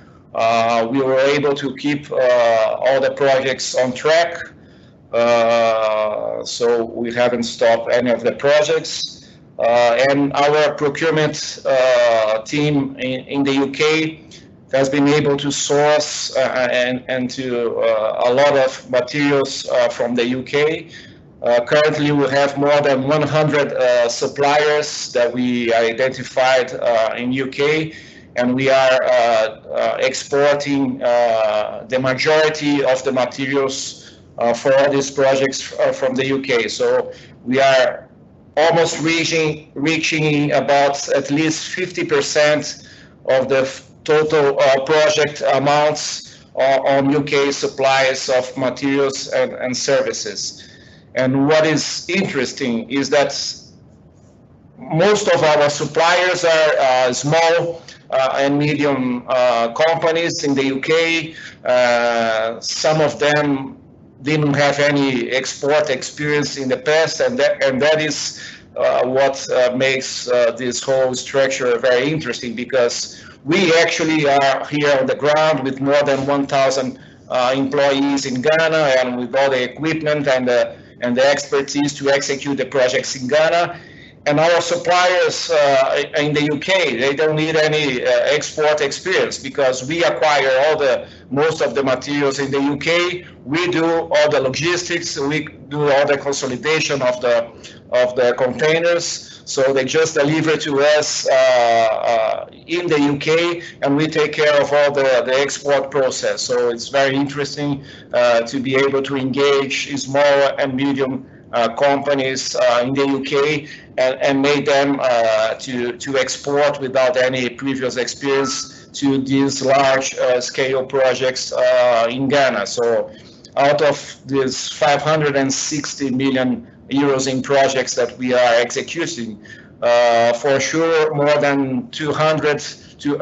We were able to keep all the projects on track, so we haven't stopped any of the projects. And our procurement team in the UK has been able to source and to a lot of materials from the UK. Currently, we have more than 100 suppliers that we identified in UK. And we are exporting the majority of the materials for all these projects from the UK. So we are almost reaching about at least 50% of the total project amounts on UK supplies of materials and services. And what is interesting is that most of our suppliers are small and medium companies in the UK. Some of them didn't have any export experience in the past, and that is what makes this whole structure very interesting, because we actually are here on the ground with more than 1,000 employees in Ghana, and with all the equipment and the expertise to execute the projects in Ghana. And our suppliers in the UK, they don't need any export experience, because we acquire most of the materials in the UK. We do all the logistics, we do all the consolidation of the containers. So they just deliver to us in the UK, and we take care of all the export process. So it's very interesting to be able to engage small and medium companies in the UK and make them to export without any previous experience to these large scale projects in Ghana. So out of these 560 million euros in projects that we are executing, for sure more than 200 to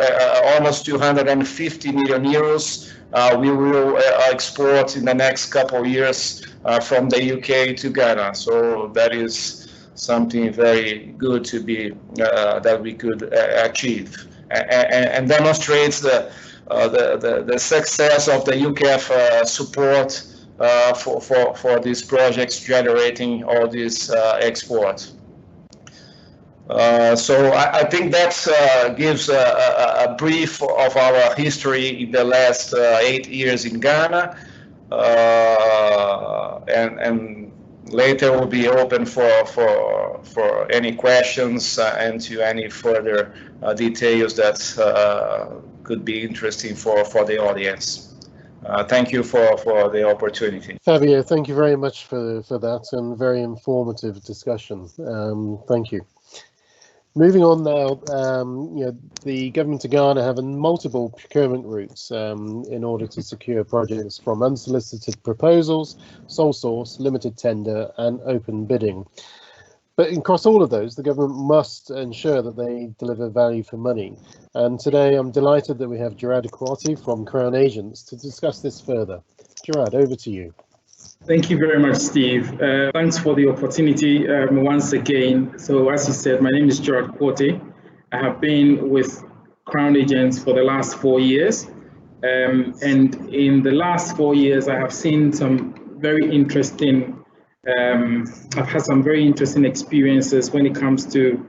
almost 250 million euros we will export in the next couple of years from the UK to Ghana. So that is something very good to be that we could achieve, and demonstrates the success of the UKF support for these projects generating all this export. So I think that gives a brief of our history in the last 8 years in Ghana, and later we'll be open for any questions and to any further details that could be interesting for the audience. Thank you for the opportunity. Fabio, thank you very much for that, and very informative discussion. Thank you. Moving on now, the government of Ghana have multiple procurement routes in order to secure projects, from unsolicited proposals, sole source, limited tender, and open bidding. But across all of those, the government must ensure that they deliver value for money. And today I'm delighted that we have Gilbert-Crouch from Crown Agents to discuss this further. Gerard, over to you. Thank you very much, Steve. Thanks for the opportunity once again. So as you said, my name is Gilbert-Crouch. I have been with Crown Agents for the last 4 years. And in the last 4 years, I have seen some very interesting, I've had some very interesting experiences when it comes to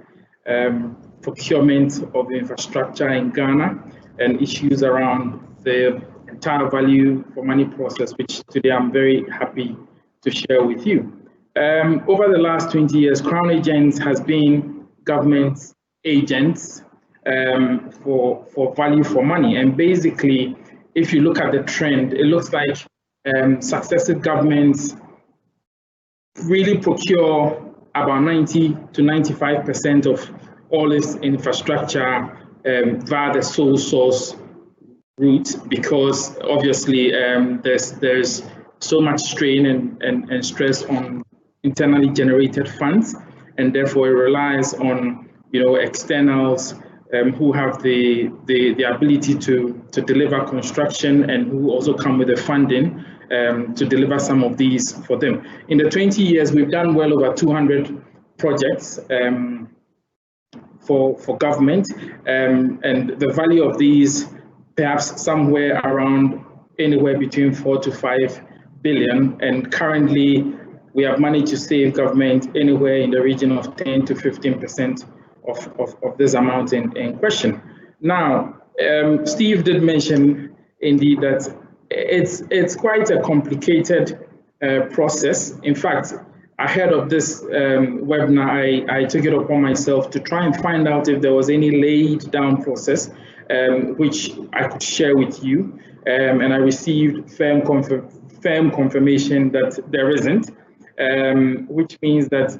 procurement of infrastructure in Ghana and issues around the entire value for money process, which today I'm very happy to share with you. Over the last 20 years, Crown Agents has been government agents for value for money. And basically, if you look at the trend, it looks like successive governments really procure about 90 to 95% of all this infrastructure via the sole source route, because obviously there's so much strain and stress on internally generated funds, and therefore it relies on externals who have the ability to deliver construction and who also come with the funding to deliver some of these for them. In the 20 years, we've done well over 200 projects for government, and the value of these perhaps somewhere around anywhere between 4 to 5 billion, and currently we have managed to save government anywhere in the region of 10 to 15% of this amount in question. Now, Steve did mention indeed that it's quite a complicated process. In fact, ahead of this webinar, I took it upon myself to try and find out if there was any laid down process which I could share with you, and I received firm confirmation that there isn't, which means that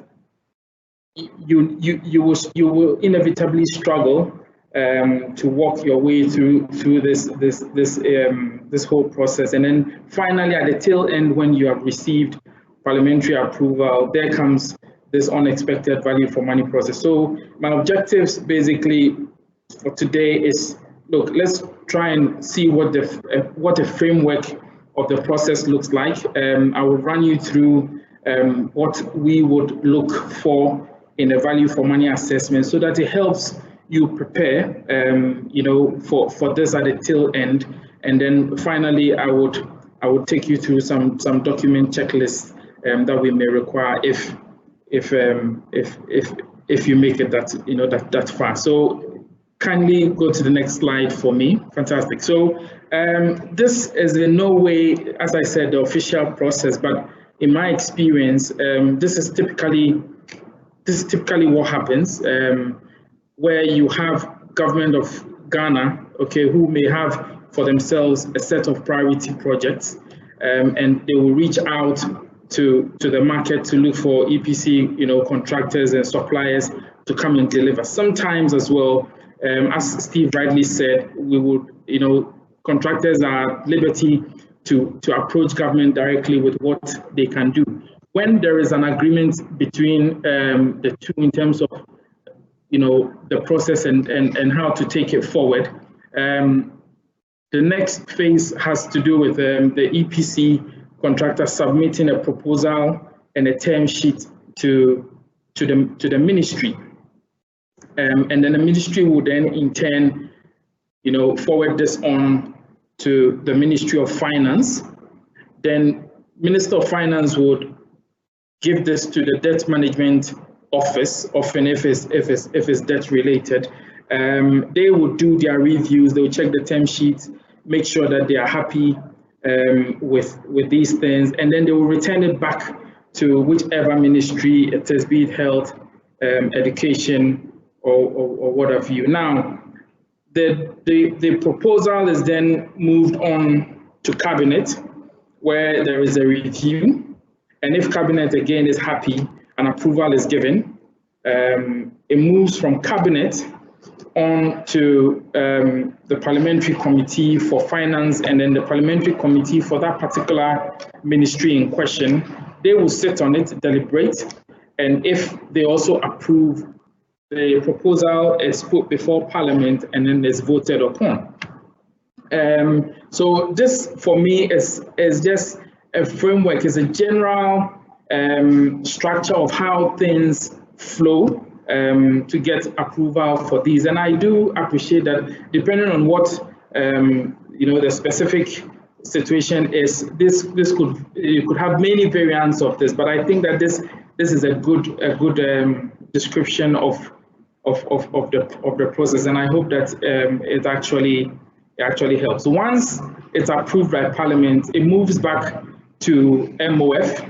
you will inevitably struggle to walk your way through this whole process, and then finally at the tail end, when you have received parliamentary approval, there comes this unexpected value for money process. So my objectives basically for today is, look, let's try and see what the framework of the process looks like. I will run you through what we would look for in a value for money assessment, so that it helps you prepare, for this at the tail end. And then finally, I would take you through some document checklists that we may require if you make it that far. So kindly go to the next slide for me. Fantastic. So this is in no way, as I said, the official process, but in my experience, this is typically what happens, where you have government of Ghana, who may have for themselves a set of priority projects, and they will reach out to the market to look for EPC, contractors and suppliers to come and deliver. Sometimes as well, as Steve rightly said, we would, contractors are at liberty to approach government directly with what they can do. When there is an agreement between the two in terms of, the process and how to take it forward, the next phase has to do with the EPC contractor submitting a proposal and a term sheet to the ministry, and then the ministry will then in turn, forward this on to the Ministry of Finance. Then Minister of Finance would give this to the debt management office, often if it's debt related. They would do their reviews, they will check the term sheet, make sure that they are happy with these things, and then they will return it back to whichever ministry it is, be it health, education, or what have you. Now, the proposal is then moved on to cabinet, where there is a review, and if cabinet again is happy and approval is given, it moves from cabinet on to the parliamentary committee for finance, and then the parliamentary committee for that particular ministry in question. They will sit on it, deliberate, and if they also approve, the proposal is put before Parliament and then is voted upon. So this, for me, is just a framework, is a general structure of how things flow to get approval for these. And I do appreciate that, depending on what the specific situation is, you could have many variants of this. But I think that this is a good description of the process, and I hope that it actually it actually helps. So once it's approved by Parliament, it moves back to MOF,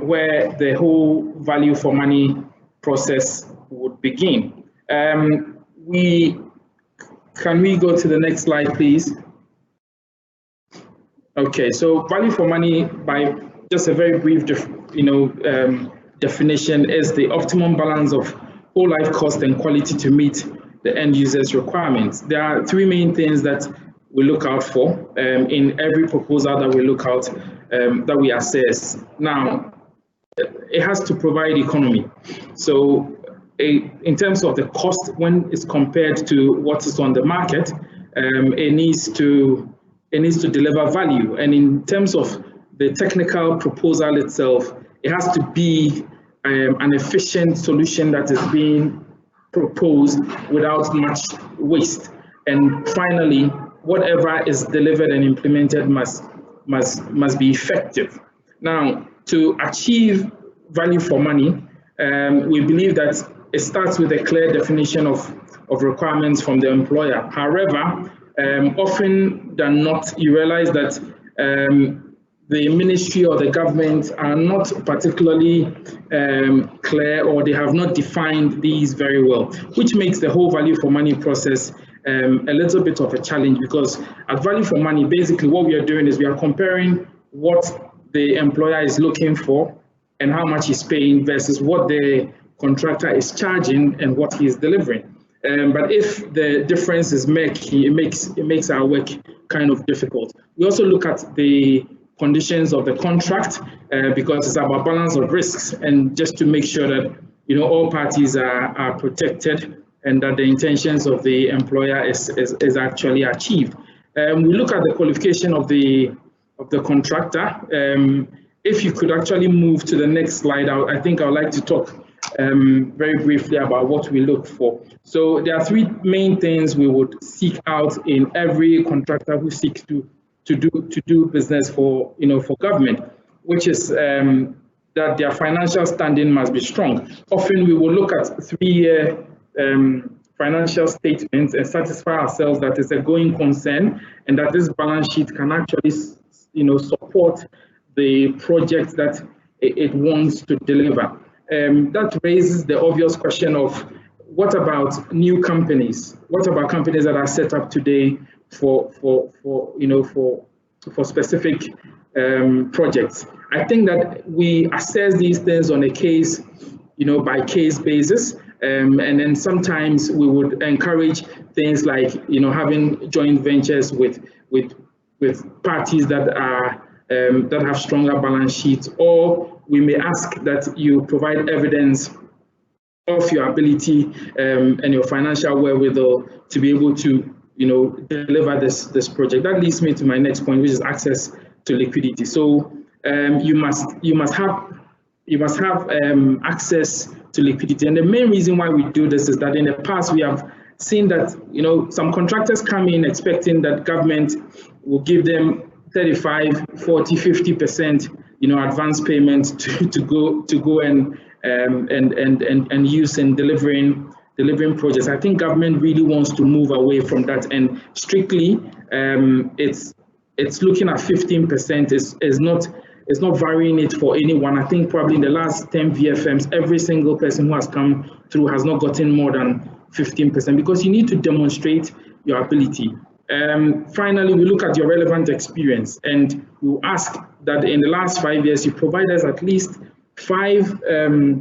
where the whole value for money process would begin. Can we go to the next slide, please? Okay, so value for money, by just a very brief, definition, is the optimum balance of whole life cost and quality to meet the end user's requirements. There are three main things that we look out for in every proposal that we look out, that we assess. Now, it has to provide economy. So in terms of the cost, when it's compared to what is on the market, it needs to deliver value. And in terms of the technical proposal itself, it has to be an efficient solution that is being proposed without much waste. And finally, whatever is delivered and implemented must be effective. Now, to achieve value for money, we believe that it starts with a clear definition of requirements from the employer. However, often than not, you realize that the ministry or the government are not particularly clear, or they have not defined these very well, which makes the whole value for money process a little bit of a challenge, because at value for money, basically what we are doing is we are comparing what the employer is looking for and how much he's paying versus what the contractor is charging and what he is delivering. But if the difference is murky, it makes our work kind of difficult. We also look at the conditions of the contract because it's about balance of risks, and just to make sure that all parties are protected and that the intentions of the employer is actually achieved. We look at the qualification of the contractor. If you could actually move to the next slide, I think I would like to talk very briefly about what we look for. So there are three main things we would seek out in every contractor who seeks to do business for government, which is that their financial standing must be strong. Often we will look at 3-year financial statements and satisfy ourselves that it's a going concern and that this balance sheet can actually support the project that it wants to deliver. That raises the obvious question of, what about new companies? What about companies that are set up today for specific projects? I think that we assess these things on a case by case basis, and then sometimes we would encourage things like having joint ventures with parties that are that have stronger balance sheets, or we may ask that you provide evidence of your ability and your financial wherewithal to be able to deliver this project. That leads me to my next point, which is access to liquidity. So you must have access to liquidity, and the main reason why we do this is that in the past we have seen that some contractors come in expecting that government will give them 35, 40, 50% advance payment to go and use in delivering projects. I think government really wants to move away from that, and strictly it's looking at 15%. is not varying it for anyone. I think probably in the last 10 VFMs, every single person who has come through has not gotten more than 15%, because you need to demonstrate your ability. Finally, we look at your relevant experience, and we ask that in the last 5 years, you provide us at least 5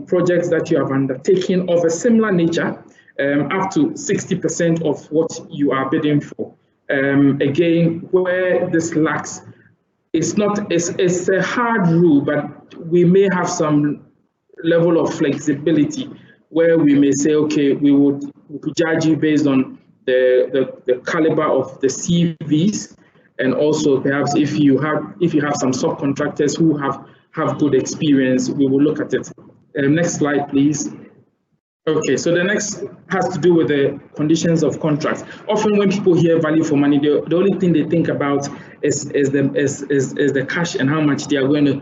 projects that you have undertaken of a similar nature, up to 60% of what you are bidding for. Again, where this lacks, it's a hard rule, but we may have some level of flexibility where we may say, okay, we could judge you based on the caliber of the CVs, and also perhaps if you have some subcontractors who have good experience, we will look at it. Next slide, please. Okay, so the next has to do with the conditions of contracts. Often when people hear value for money, the only thing they think about is the cash and how much they are going to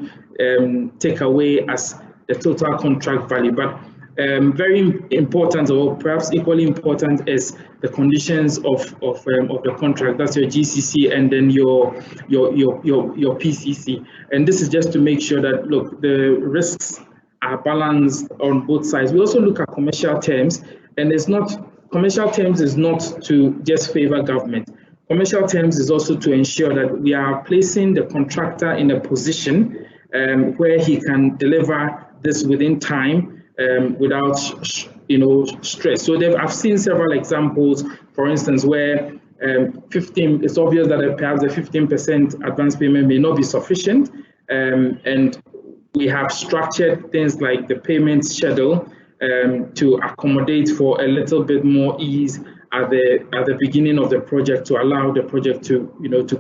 take away as the total contract value. But very important, or perhaps equally important, is the conditions of the contract. That's your GCC and then your PCC. And this is just to make sure that, look, the risks are balanced on both sides. We also look at commercial terms, and commercial terms is not to just favor government. Commercial terms is also to ensure that we are placing the contractor in a position where he can deliver this within time without stress. So I've seen several examples, for instance, where it's obvious that perhaps the 15% advance payment may not be sufficient, and we have structured things like the payment schedule to accommodate for a little bit more ease at the beginning of the project, to allow the project to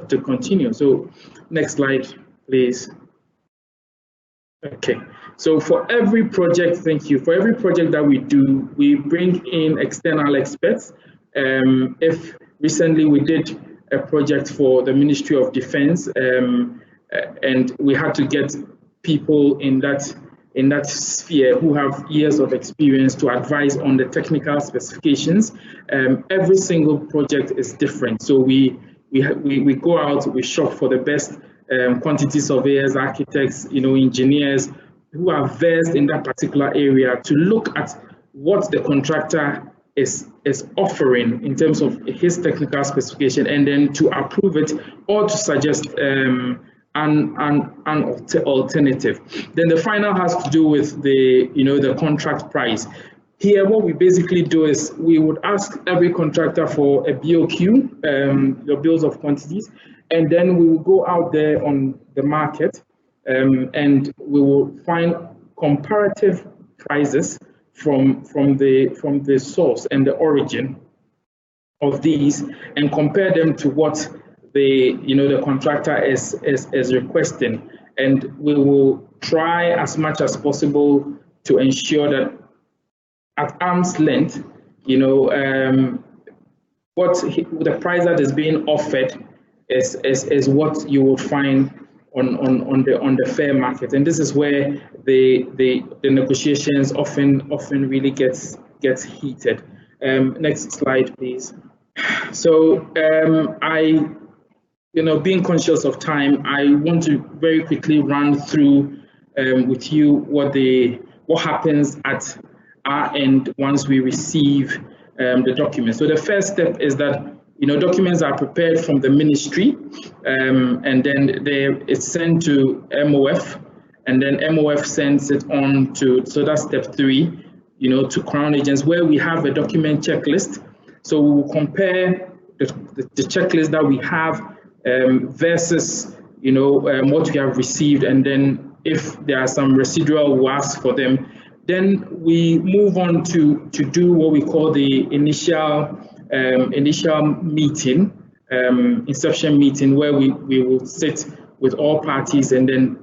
to continue. So next slide, please. Okay, so for every project, thank you. For every project that we do, we bring in external experts. If recently we did a project for the Ministry of Defense, and we had to get people in that sphere who have years of experience to advise on the technical specifications. Every single project is different, so we go out, we shop for the best quantity surveyors, architects, engineers who are versed in that particular area, to look at what the contractor is offering in terms of his technical specification, and then to approve it or to suggest an alternative. Then the final has to do with the contract price. Here, what we basically do is we would ask every contractor for a BOQ, your bills of quantities, and then we will go out there on the market, and we will find comparative prices from the source and the origin of these, and compare them to what the contractor is requesting, and we will try as much as possible to ensure that at arm's length, what the price that is being offered is what you will find on the fair market, and this is where the negotiations often really gets heated. Next slide, please. So being conscious of time, I want to very quickly run through with you what happens at our end once we receive the documents. So the first step is that documents are prepared from the ministry, and then it's sent to MOF, and then MOF sends it on to, so that's step 3, to Crown agents, where we have a document checklist. So we will compare the checklist that we have versus what we have received, and then if there are some residual, we'll ask for them. Then we move on to do what we call the initial meeting, inception meeting, where we will sit with all parties and then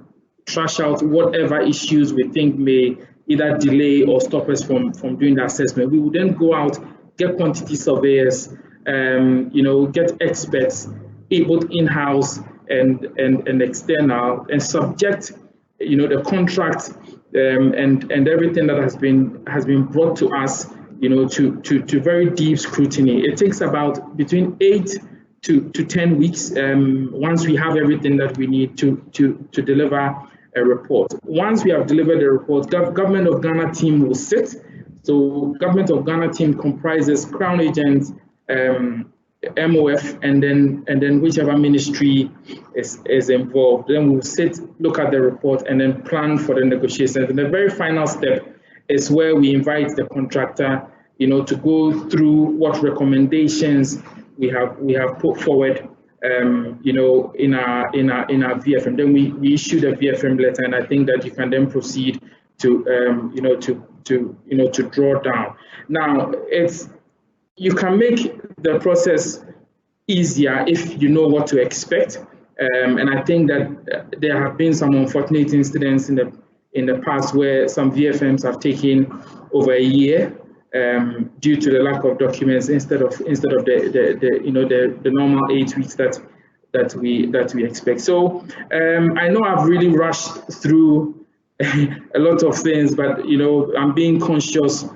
trash out whatever issues we think may either delay or stop us from doing the assessment. We will then go out, get quantity surveyors, get experts, both in-house and external, and subject the contract and everything that has been brought to us to very deep scrutiny. It takes about between 8 to 10 weeks once we have everything that we need to deliver a report. Once we have delivered the report, Government of Ghana team will sit. So Government of Ghana team comprises Crown agents, MOF, and then whichever ministry is involved. Then we'll sit, look at the report, and then plan for the negotiations. And the very final step is where we invite the contractor, to go through what recommendations we have put forward, in our VFM. Then we issue the VFM letter, and I think that you can then proceed to draw down. Now, you can make the process easier if you know what to expect, and I think that there have been some unfortunate incidents in the past where some VFMs have taken over a year due to the lack of documents instead of the normal 8 weeks that we expect. So I know I've really rushed through a lot of things, but I'm being conscious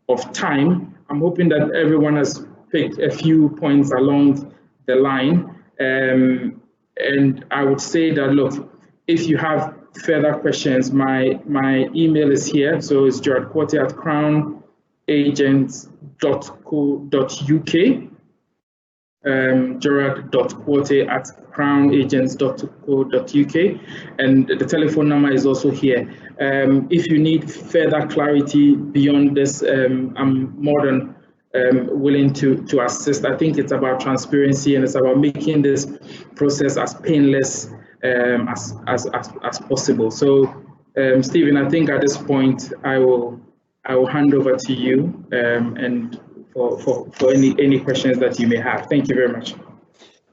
of time. I'm hoping that everyone has picked a few points along the line. And I would say that, look, if you have further questions, my email is here. So it's gerardquote@crownagents.co.uk. gerard.quote@crownagents.co.uk, and the telephone number is also here. If you need further clarity beyond this, I'm more than willing to assist. I think it's about transparency, and it's about making this process as painless as possible. So, Stephen, I think at this point I will hand over to you and for any questions that you may have. Thank you very much.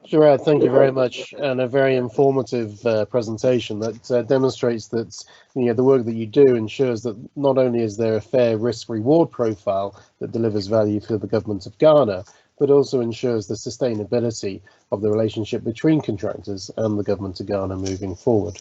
Gerard, thank you very much, and a very informative presentation that demonstrates that the work that you do ensures that not only is there a fair risk-reward profile that delivers value for the government of Ghana, but also ensures the sustainability of the relationship between contractors and the government of Ghana moving forward.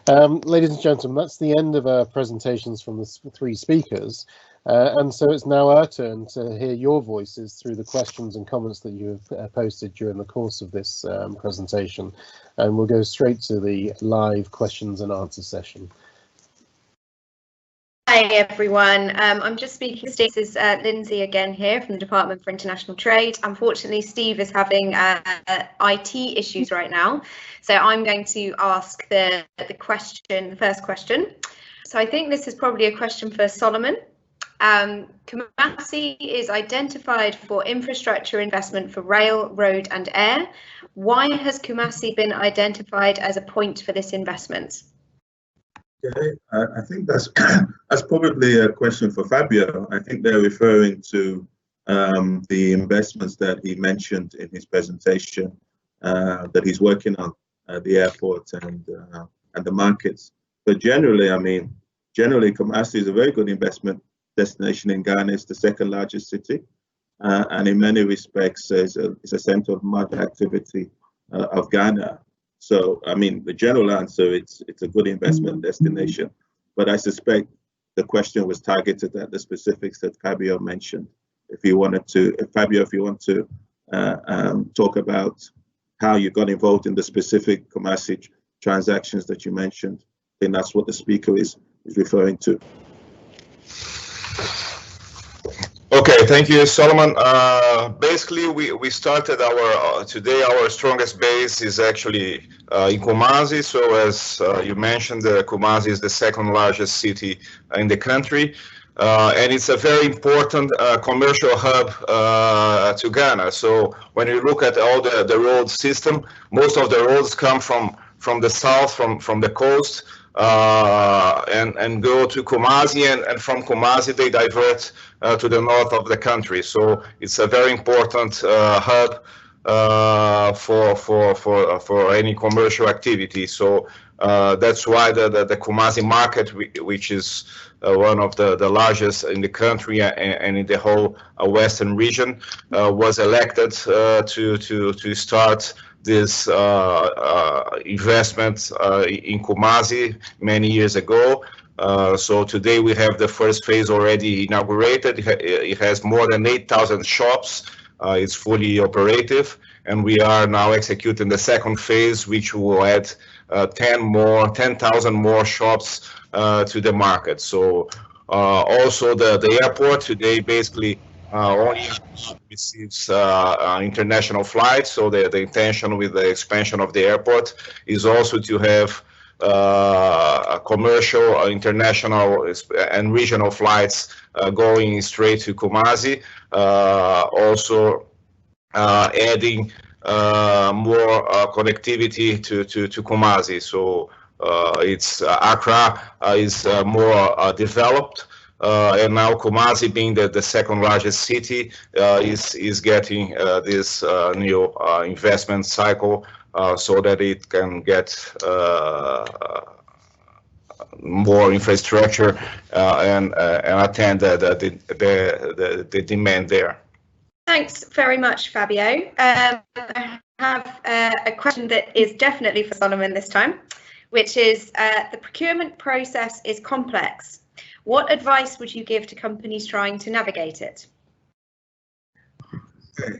Ladies and gentlemen, that's the end of our presentations from the three speakers. And so it's now our turn to hear your voices through the questions and comments that you have posted during the course of this presentation. And we'll go straight to the live questions and answer session. Hi everyone, I'm just speaking to Steve. This is Lindsey again here from the Department for International Trade. Unfortunately, Steve is having IT issues right now, so I'm going to ask the first question. So I think this is probably a question for Solomon. Kumasi is identified for infrastructure investment for rail, road and air. Why has Kumasi been identified as a point for this investment? Okay, I think that's probably a question for Fabio. I think they're referring to the investments that he mentioned in his presentation that he's working on at the airport and the markets. But generally, Kumasi is a very good investment destination in Ghana. It's the second largest city, and in many respects is a center of market activity of Ghana. So, the general answer, it's a good investment destination, but I suspect the question was targeted at the specifics that Fabio mentioned. If you want to talk about how you got involved in the specific Kumasi transactions that you mentioned, then that's what the speaker is referring to. Okay, thank you, Solomon. Basically, we started today our strongest base is actually in Kumasi. So as you mentioned, Kumasi is the second largest city in the country, and it's a very important commercial hub to Ghana. So when you look at all the road system, most of the roads come from the south, from the coast, and go to Kumasi, and from Kumasi they divert to the north of the country. So it's a very important hub for any commercial activity. So that's why the Kumasi market, which is one of the largest in the country and in the whole western region, was elected to start this investment in Kumasi many years ago. So today we have the first phase already inaugurated. It has more than 8,000 shops. It's fully operative, and we are now executing the second phase, which will add 10,000 more shops to the market. So also the airport today basically only receives international flights. So the intention with the expansion of the airport is also to have commercial, international and regional flights going straight to Kumasi, also adding more connectivity to Kumasi. So it's Accra is more developed, and now Kumasi, being the second largest city, is getting this new investment cycle, so that it can get more infrastructure and attend the demand there. Thanks very much, Fabio. I have a question that is definitely for Solomon this time. which is the procurement process is complex. What advice would you give to companies trying to navigate it? Okay.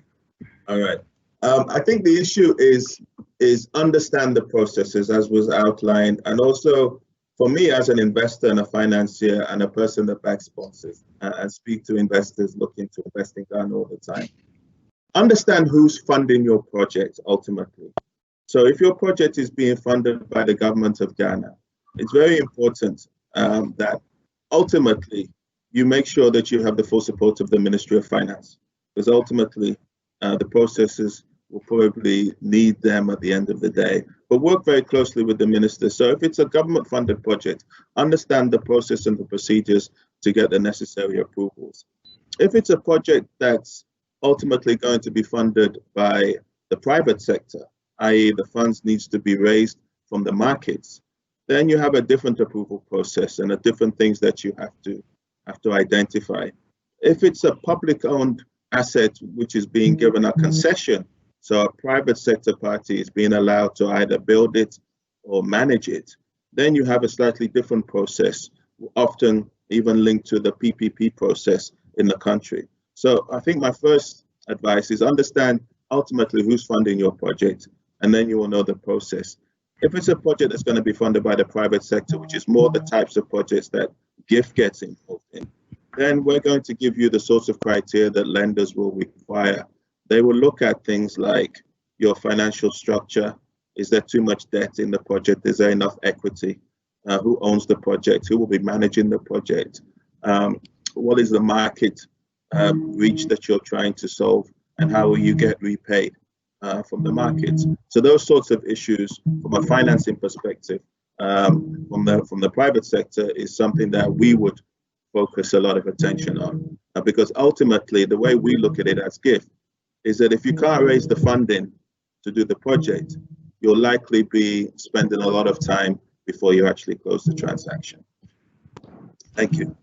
All right. I think the issue is understand the processes as was outlined, and also for me as an investor and a financier and a person that backs sponsors and speak to investors looking to invest in Ghana all the time, understand who's funding your project ultimately. So if your project is being funded by the government of Ghana, it's very important that ultimately you make sure that you have the full support of the Ministry of Finance, because ultimately the processes will probably need them at the end of the day, but work very closely with the minister. So if it's a government funded project, understand the process and the procedures to get the necessary approvals. If it's a project that's ultimately going to be funded by the private sector, i.e. the funds needs to be raised from the markets, then you have a different approval process and a different things that you have to identify. If it's a public owned asset which is being given a concession, so a private sector party is being allowed to either build it or manage it, then you have a slightly different process, often even linked to the PPP process in the country. So I think my first advice is understand ultimately who's funding your project, and then you will know the process. If it's a project that's going to be funded by the private sector, which is more the types of projects that GIF gets involved in, then we're going to give you the sorts of criteria that lenders will require. They will look at things like your financial structure. Is there too much debt in the project? Is there enough equity? Who owns the project? Who will be managing the project? What is the market reach that you're trying to solve? And how will you get repaid from the market? So those sorts of issues from a financing perspective from the private sector is something that we would focus a lot of attention on. Because ultimately, the way we look at it as GIF is that if you can't raise the funding to do the project, you'll likely be spending a lot of time before you actually close the transaction. Thank you.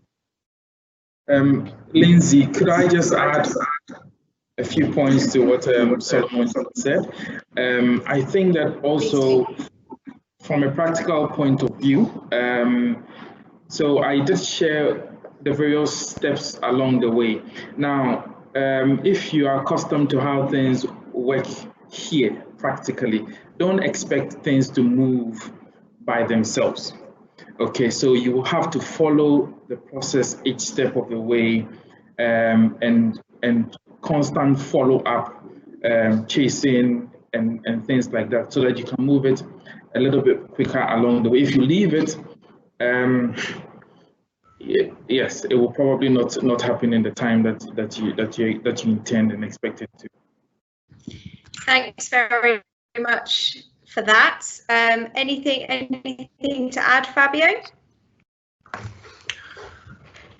Lindsey, could I just add a few points to what Solomon said? I think that also from a practical point of view, so I just share the various steps along the way. Now, if you are accustomed to how things work here practically, don't expect things to move by themselves. Okay, so you will have to follow the process each step of the way, and constant follow-up, chasing and things like that, so that you can move it a little bit quicker along the way. If you leave it, yes, it will probably not happen in the time that you intend and expect it to. Thanks very much for that. Anything to add, Fabio?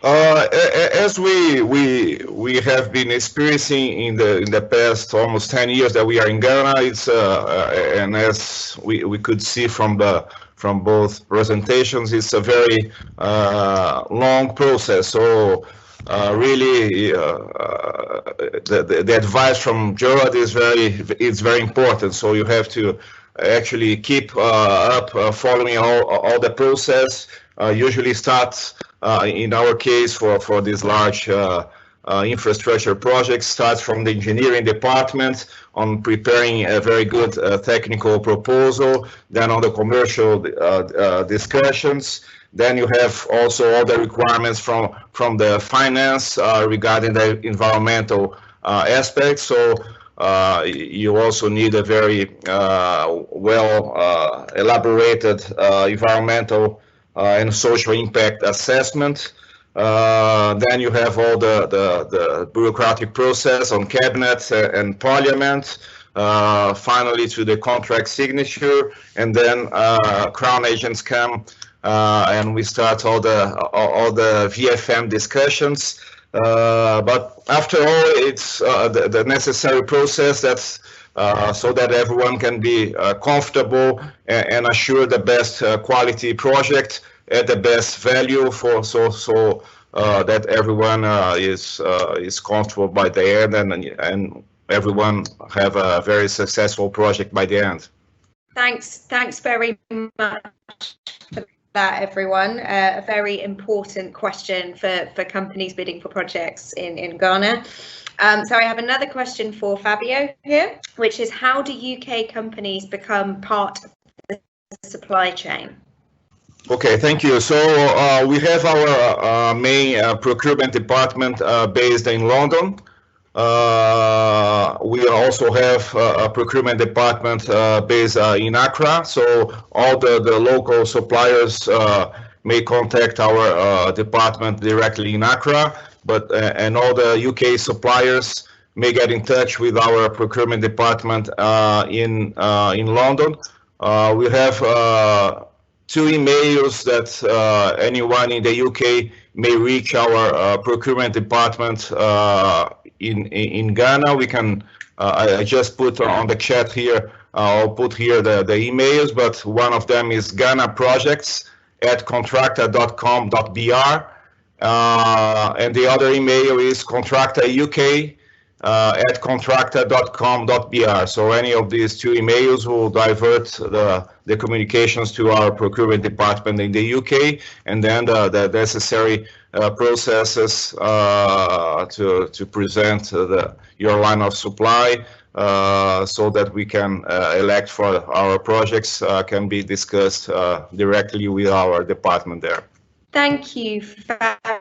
As we have been experiencing in the past almost 10 years that we are in Ghana, it's and as we could see from both presentations, it's a very long process. So really, the advice from Gerard is very important. So you have to actually keep up following all the process. Usually starts in our case for these large infrastructure projects, starts from the engineering department on preparing a very good technical proposal, then on the commercial discussions. Then you have also all the requirements from the finance regarding the environmental aspects. So you also need a very well elaborated environmental and social impact assessment. Then you have all the bureaucratic process on cabinet and parliament, finally to the contract signature, and then crown agents come and we start all the VFM discussions. But after all, it's the necessary process that's so that everyone can be comfortable and assure the best quality project at the best value for so that everyone is comfortable by the end and everyone have a very successful project by the end. Thanks very much for that, everyone. A very important question for companies bidding for projects in Ghana. So I have another question for Fabio here, which is, how do UK companies become part of the supply chain? Okay, thank you. So we have our main procurement department based in London. We also have a procurement department based in Accra. So all the local suppliers may contact our department directly in Accra, but and all the UK suppliers may get in touch with our procurement department in London. We have 2 emails that anyone in the UK may reach our procurement department in Ghana. We can, I just put on the chat here, I'll put here the emails, but one of them is ghanaprojects@contracta.com.br, and the other email is contractauk@contracta.com.br. So any of these 2 emails will divert the communications to our procurement department in the UK, and then the necessary processes to present your line of supply so that we can elect for our projects can be discussed directly with our department there. Thank you, Fabio.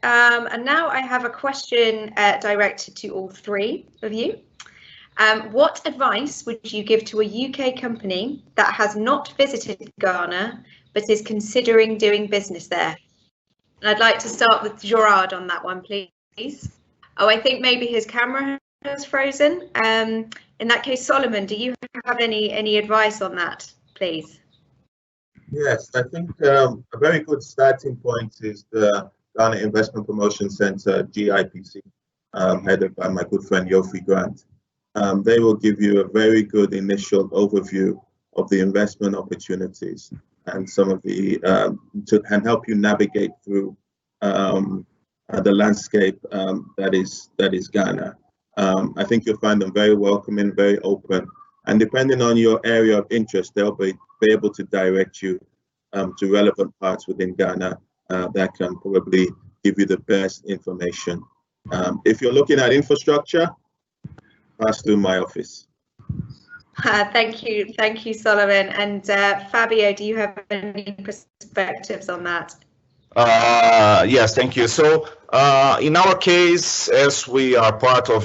And now I have a question directed to all 3 of you. What advice would you give to a UK company that has not visited Ghana but is considering doing business there? And I'd like to start with Gerard on that one, please. Oh, I think maybe his camera has frozen. In that case, Solomon, do you have any advice on that, please? Yes, I think a very good starting point is the Ghana Investment Promotion Center, GIPC, headed by my good friend Yofi Grant. They will give you a very good initial overview of the investment opportunities and some of the and help you navigate through the landscape that is Ghana. I think you'll find them very welcoming, very open, and depending on your area of interest, they'll be able to direct you to relevant parts within Ghana that can probably give you the best information. If you're looking at infrastructure, pass through my office. Thank you, Solomon. And Fabio, do you have any perspectives on that? Yes, thank you. So in our case, as we are part of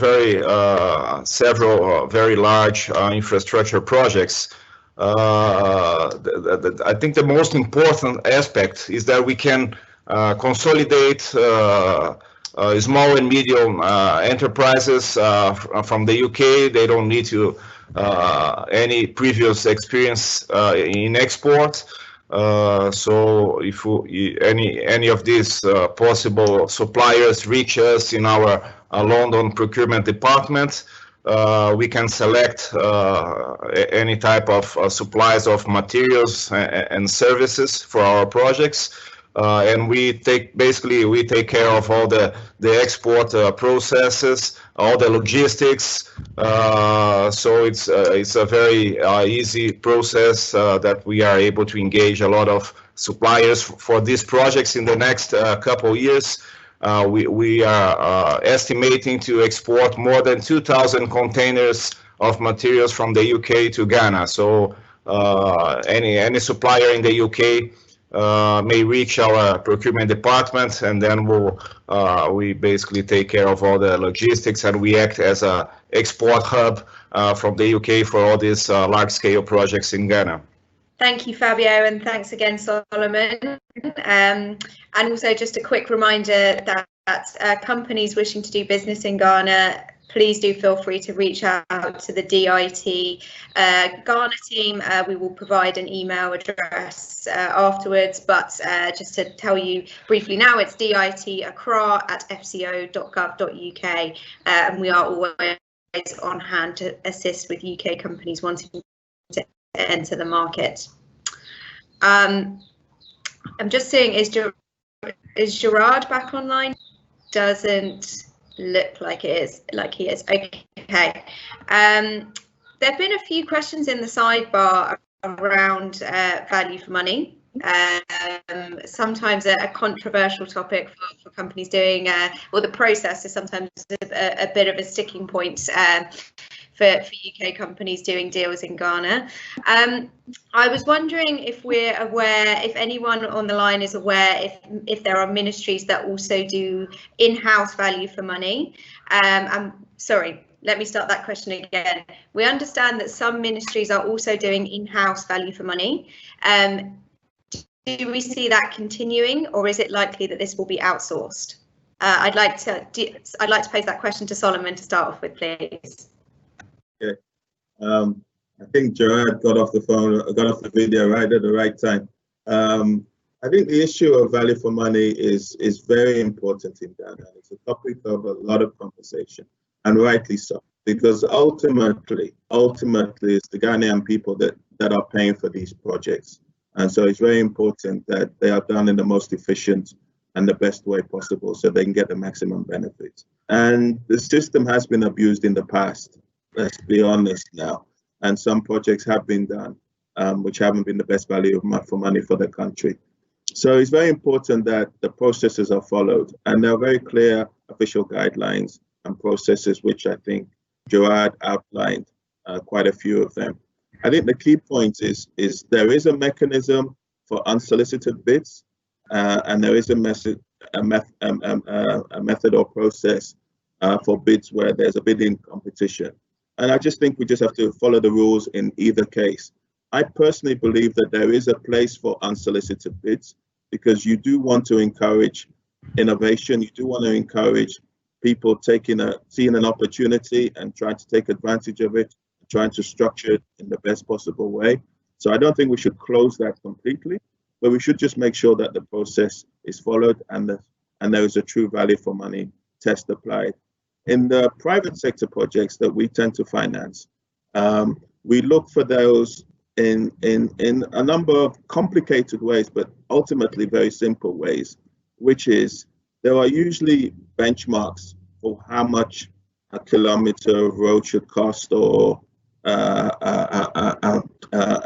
several very large infrastructure projects, I think the most important aspect is that we can consolidate small and medium enterprises from the UK. They don't need to any previous experience in export. So if any of these possible suppliers reach us in our London procurement department, we can select any type of supplies of materials and services for our projects, and we take care of all the export processes, all the logistics. So it's a very easy process that we are able to engage a lot of suppliers for these projects in the next couple of years. We are estimating to export more than 2,000 containers of materials from the UK to Ghana. So any supplier in the UK may reach our procurement department, and then we basically take care of all the logistics, and we act as a export hub from the UK for all these large-scale projects in Ghana. Thank you, Fabio, and thanks again, Solomon. And also just a quick reminder that companies wishing to do business in Ghana, please do feel free to reach out to the DIT Ghana team. We will provide an email address afterwards, but just to tell you briefly now, it's dit@fco.gov.uk, and we are always on hand to assist with UK companies wanting to enter the market. I'm just seeing, is Gerard back online? Doesn't look like he is. Okay. There have been a few questions in the sidebar around value for money. Sometimes a controversial topic for companies doing, or the process is sometimes a bit of a sticking point for UK companies doing deals in Ghana. I was wondering if we're aware, if anyone on the line is aware, if there are ministries that also do in-house value for money. I'm sorry. Let me start that question again. We understand that some ministries are also doing in-house value for money. Do we see that continuing, or is it likely that this will be outsourced? I'd like to pose that question to Solomon to start off with, please. Okay. I think Gerard got off the video right at the right time. I think the issue of value for money is very important in Ghana. It's a topic of a lot of conversation. And rightly so, because ultimately it's the Ghanaian people that are paying for these projects. And so it's very important that they are done in the most efficient and the best way possible so they can get the maximum benefit. And the system has been abused in the past, let's be honest now. And some projects have been done, which haven't been the best value for money for the country. So it's very important that the processes are followed, and there are very clear official guidelines and processes, which I think Gerard outlined quite a few of them. I think the key point is there is a mechanism for unsolicited bids, and there is a method or process for bids where there's a bidding competition. And I just think we just have to follow the rules in either case. I personally believe that there is a place for unsolicited bids, because you do want to encourage innovation. You do want to encourage people seeing an opportunity and trying to take advantage of it, trying to structure it in the best possible way. So I don't think we should close that completely, but we should just make sure that the process is followed and there is a true value for money test applied. In the private sector projects that we tend to finance, we look for those in a number of complicated ways, but ultimately very simple ways, which is there are usually benchmarks for how much a kilometer of road should cost, or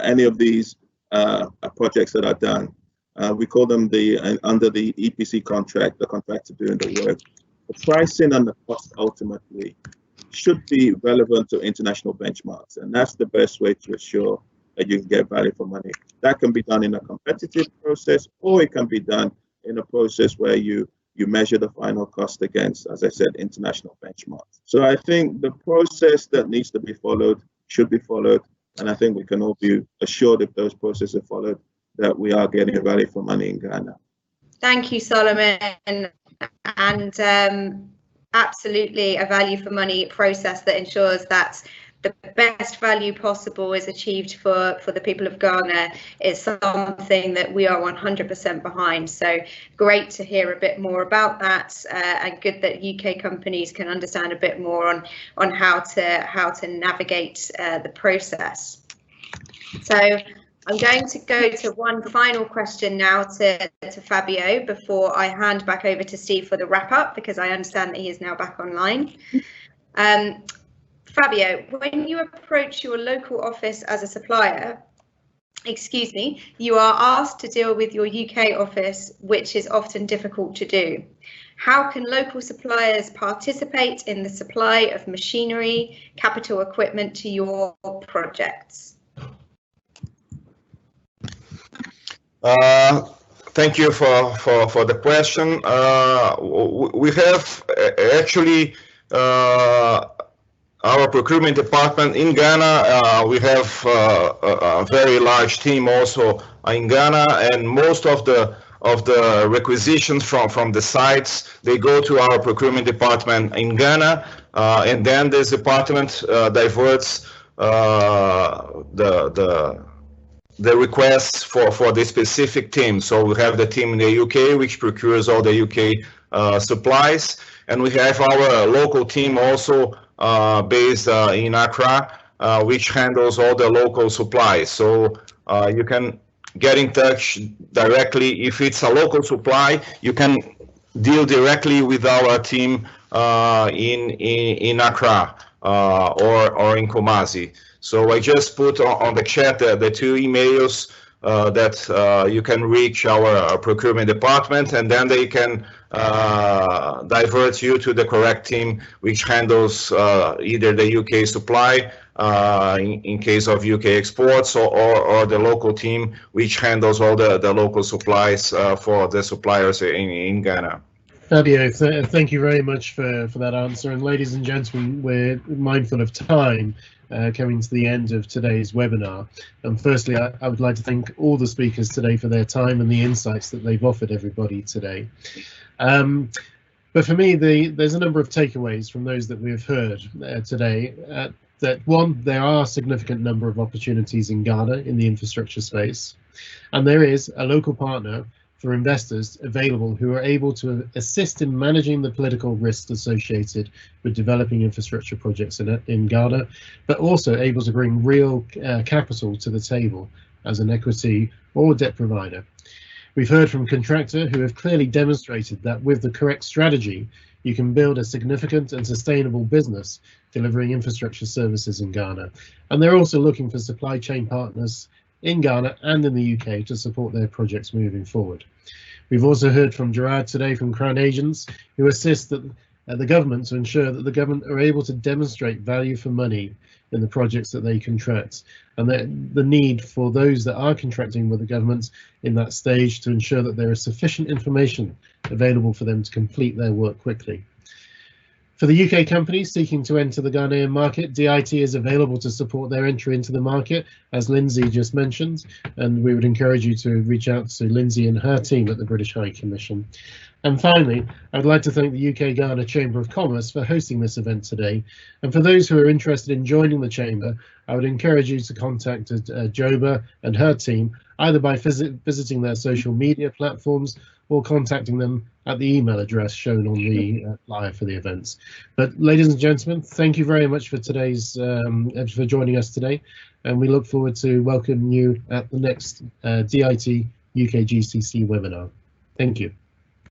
any of these projects that are done. We call them under the EPC contract, the contractor doing the work. The pricing and the cost ultimately should be relevant to international benchmarks, and that's the best way to ensure that you can get value for money. That can be done in a competitive process, or it can be done in a process where you measure the final cost against, as I said, international benchmarks. So I think the process that needs to be followed should be followed, and I think we can all be assured if those processes are followed that we are getting value for money in Ghana. Thank you, Solomon. And absolutely a value for money process that ensures that the best value possible is achieved for the people of Ghana is something that we are 100% behind. So great to hear a bit more about that, and good that UK companies can understand a bit more on how to navigate the process. So I'm going to go to one final question now to Fabio before I hand back over to Steve for the wrap up, because I understand that he is now back online. Fabio, when you approach your local office as a supplier, you are asked to deal with your UK office, which is often difficult to do. How can local suppliers participate in the supply of machinery, capital equipment to your projects? Thank you for the question. We have actually our procurement department in Ghana. We have a very large team also in Ghana, and most of the requisitions from the sites, they go to our procurement department in Ghana, and then this department diverts the requests for the specific team. So we have the team in the UK, which procures all the UK supplies, and we have our local team also based in Accra, which handles all the local supplies. So you can get in touch directly. If it's a local supply, you can deal directly with our team in Accra or in Kumasi. So I just put on the chat the two emails that you can reach our procurement department, and then they can divert you to the correct team, which handles either the UK supply in case of UK exports, or the local team, which handles all the local supplies for the suppliers in Ghana. Fabio, thank you very much for that answer. And ladies and gentlemen, we're mindful of time coming to the end of today's webinar. And firstly, I would like to thank all the speakers today for their time and the insights that they've offered everybody today. But for me, there's a number of takeaways from those that we've heard today. That one, there are a significant number of opportunities in Ghana in the infrastructure space, and there is a local partner for investors available who are able to assist in managing the political risks associated with developing infrastructure projects in Ghana, but also able to bring real capital to the table as an equity or debt provider. We've heard from Contracta, who have clearly demonstrated that with the correct strategy, you can build a significant and sustainable business delivering infrastructure services in Ghana. And they're also looking for supply chain partners in Ghana and in the UK to support their projects moving forward. We've also heard from Gerard today from Crown Agents, who assist the government to ensure that the government are able to demonstrate value for money in the projects that they contract, and the need for those that are contracting with the government in that stage to ensure that there is sufficient information available for them to complete their work quickly. For the UK companies seeking to enter the Ghanaian market, DIT is available to support their entry into the market, as Lindsey just mentioned, and we would encourage you to reach out to Lindsey and her team at the British High Commission. And finally, I'd like to thank the UK Ghana Chamber of Commerce for hosting this event today. And for those who are interested in joining the Chamber, I would encourage you to contact Joba and her team, either by visiting their social media platforms or contacting them at the email address shown on the flyer for the events. But ladies and gentlemen, thank you very much for today's for joining us today, and we look forward to welcoming you at the next DIT-UKGCC webinar. Thank you.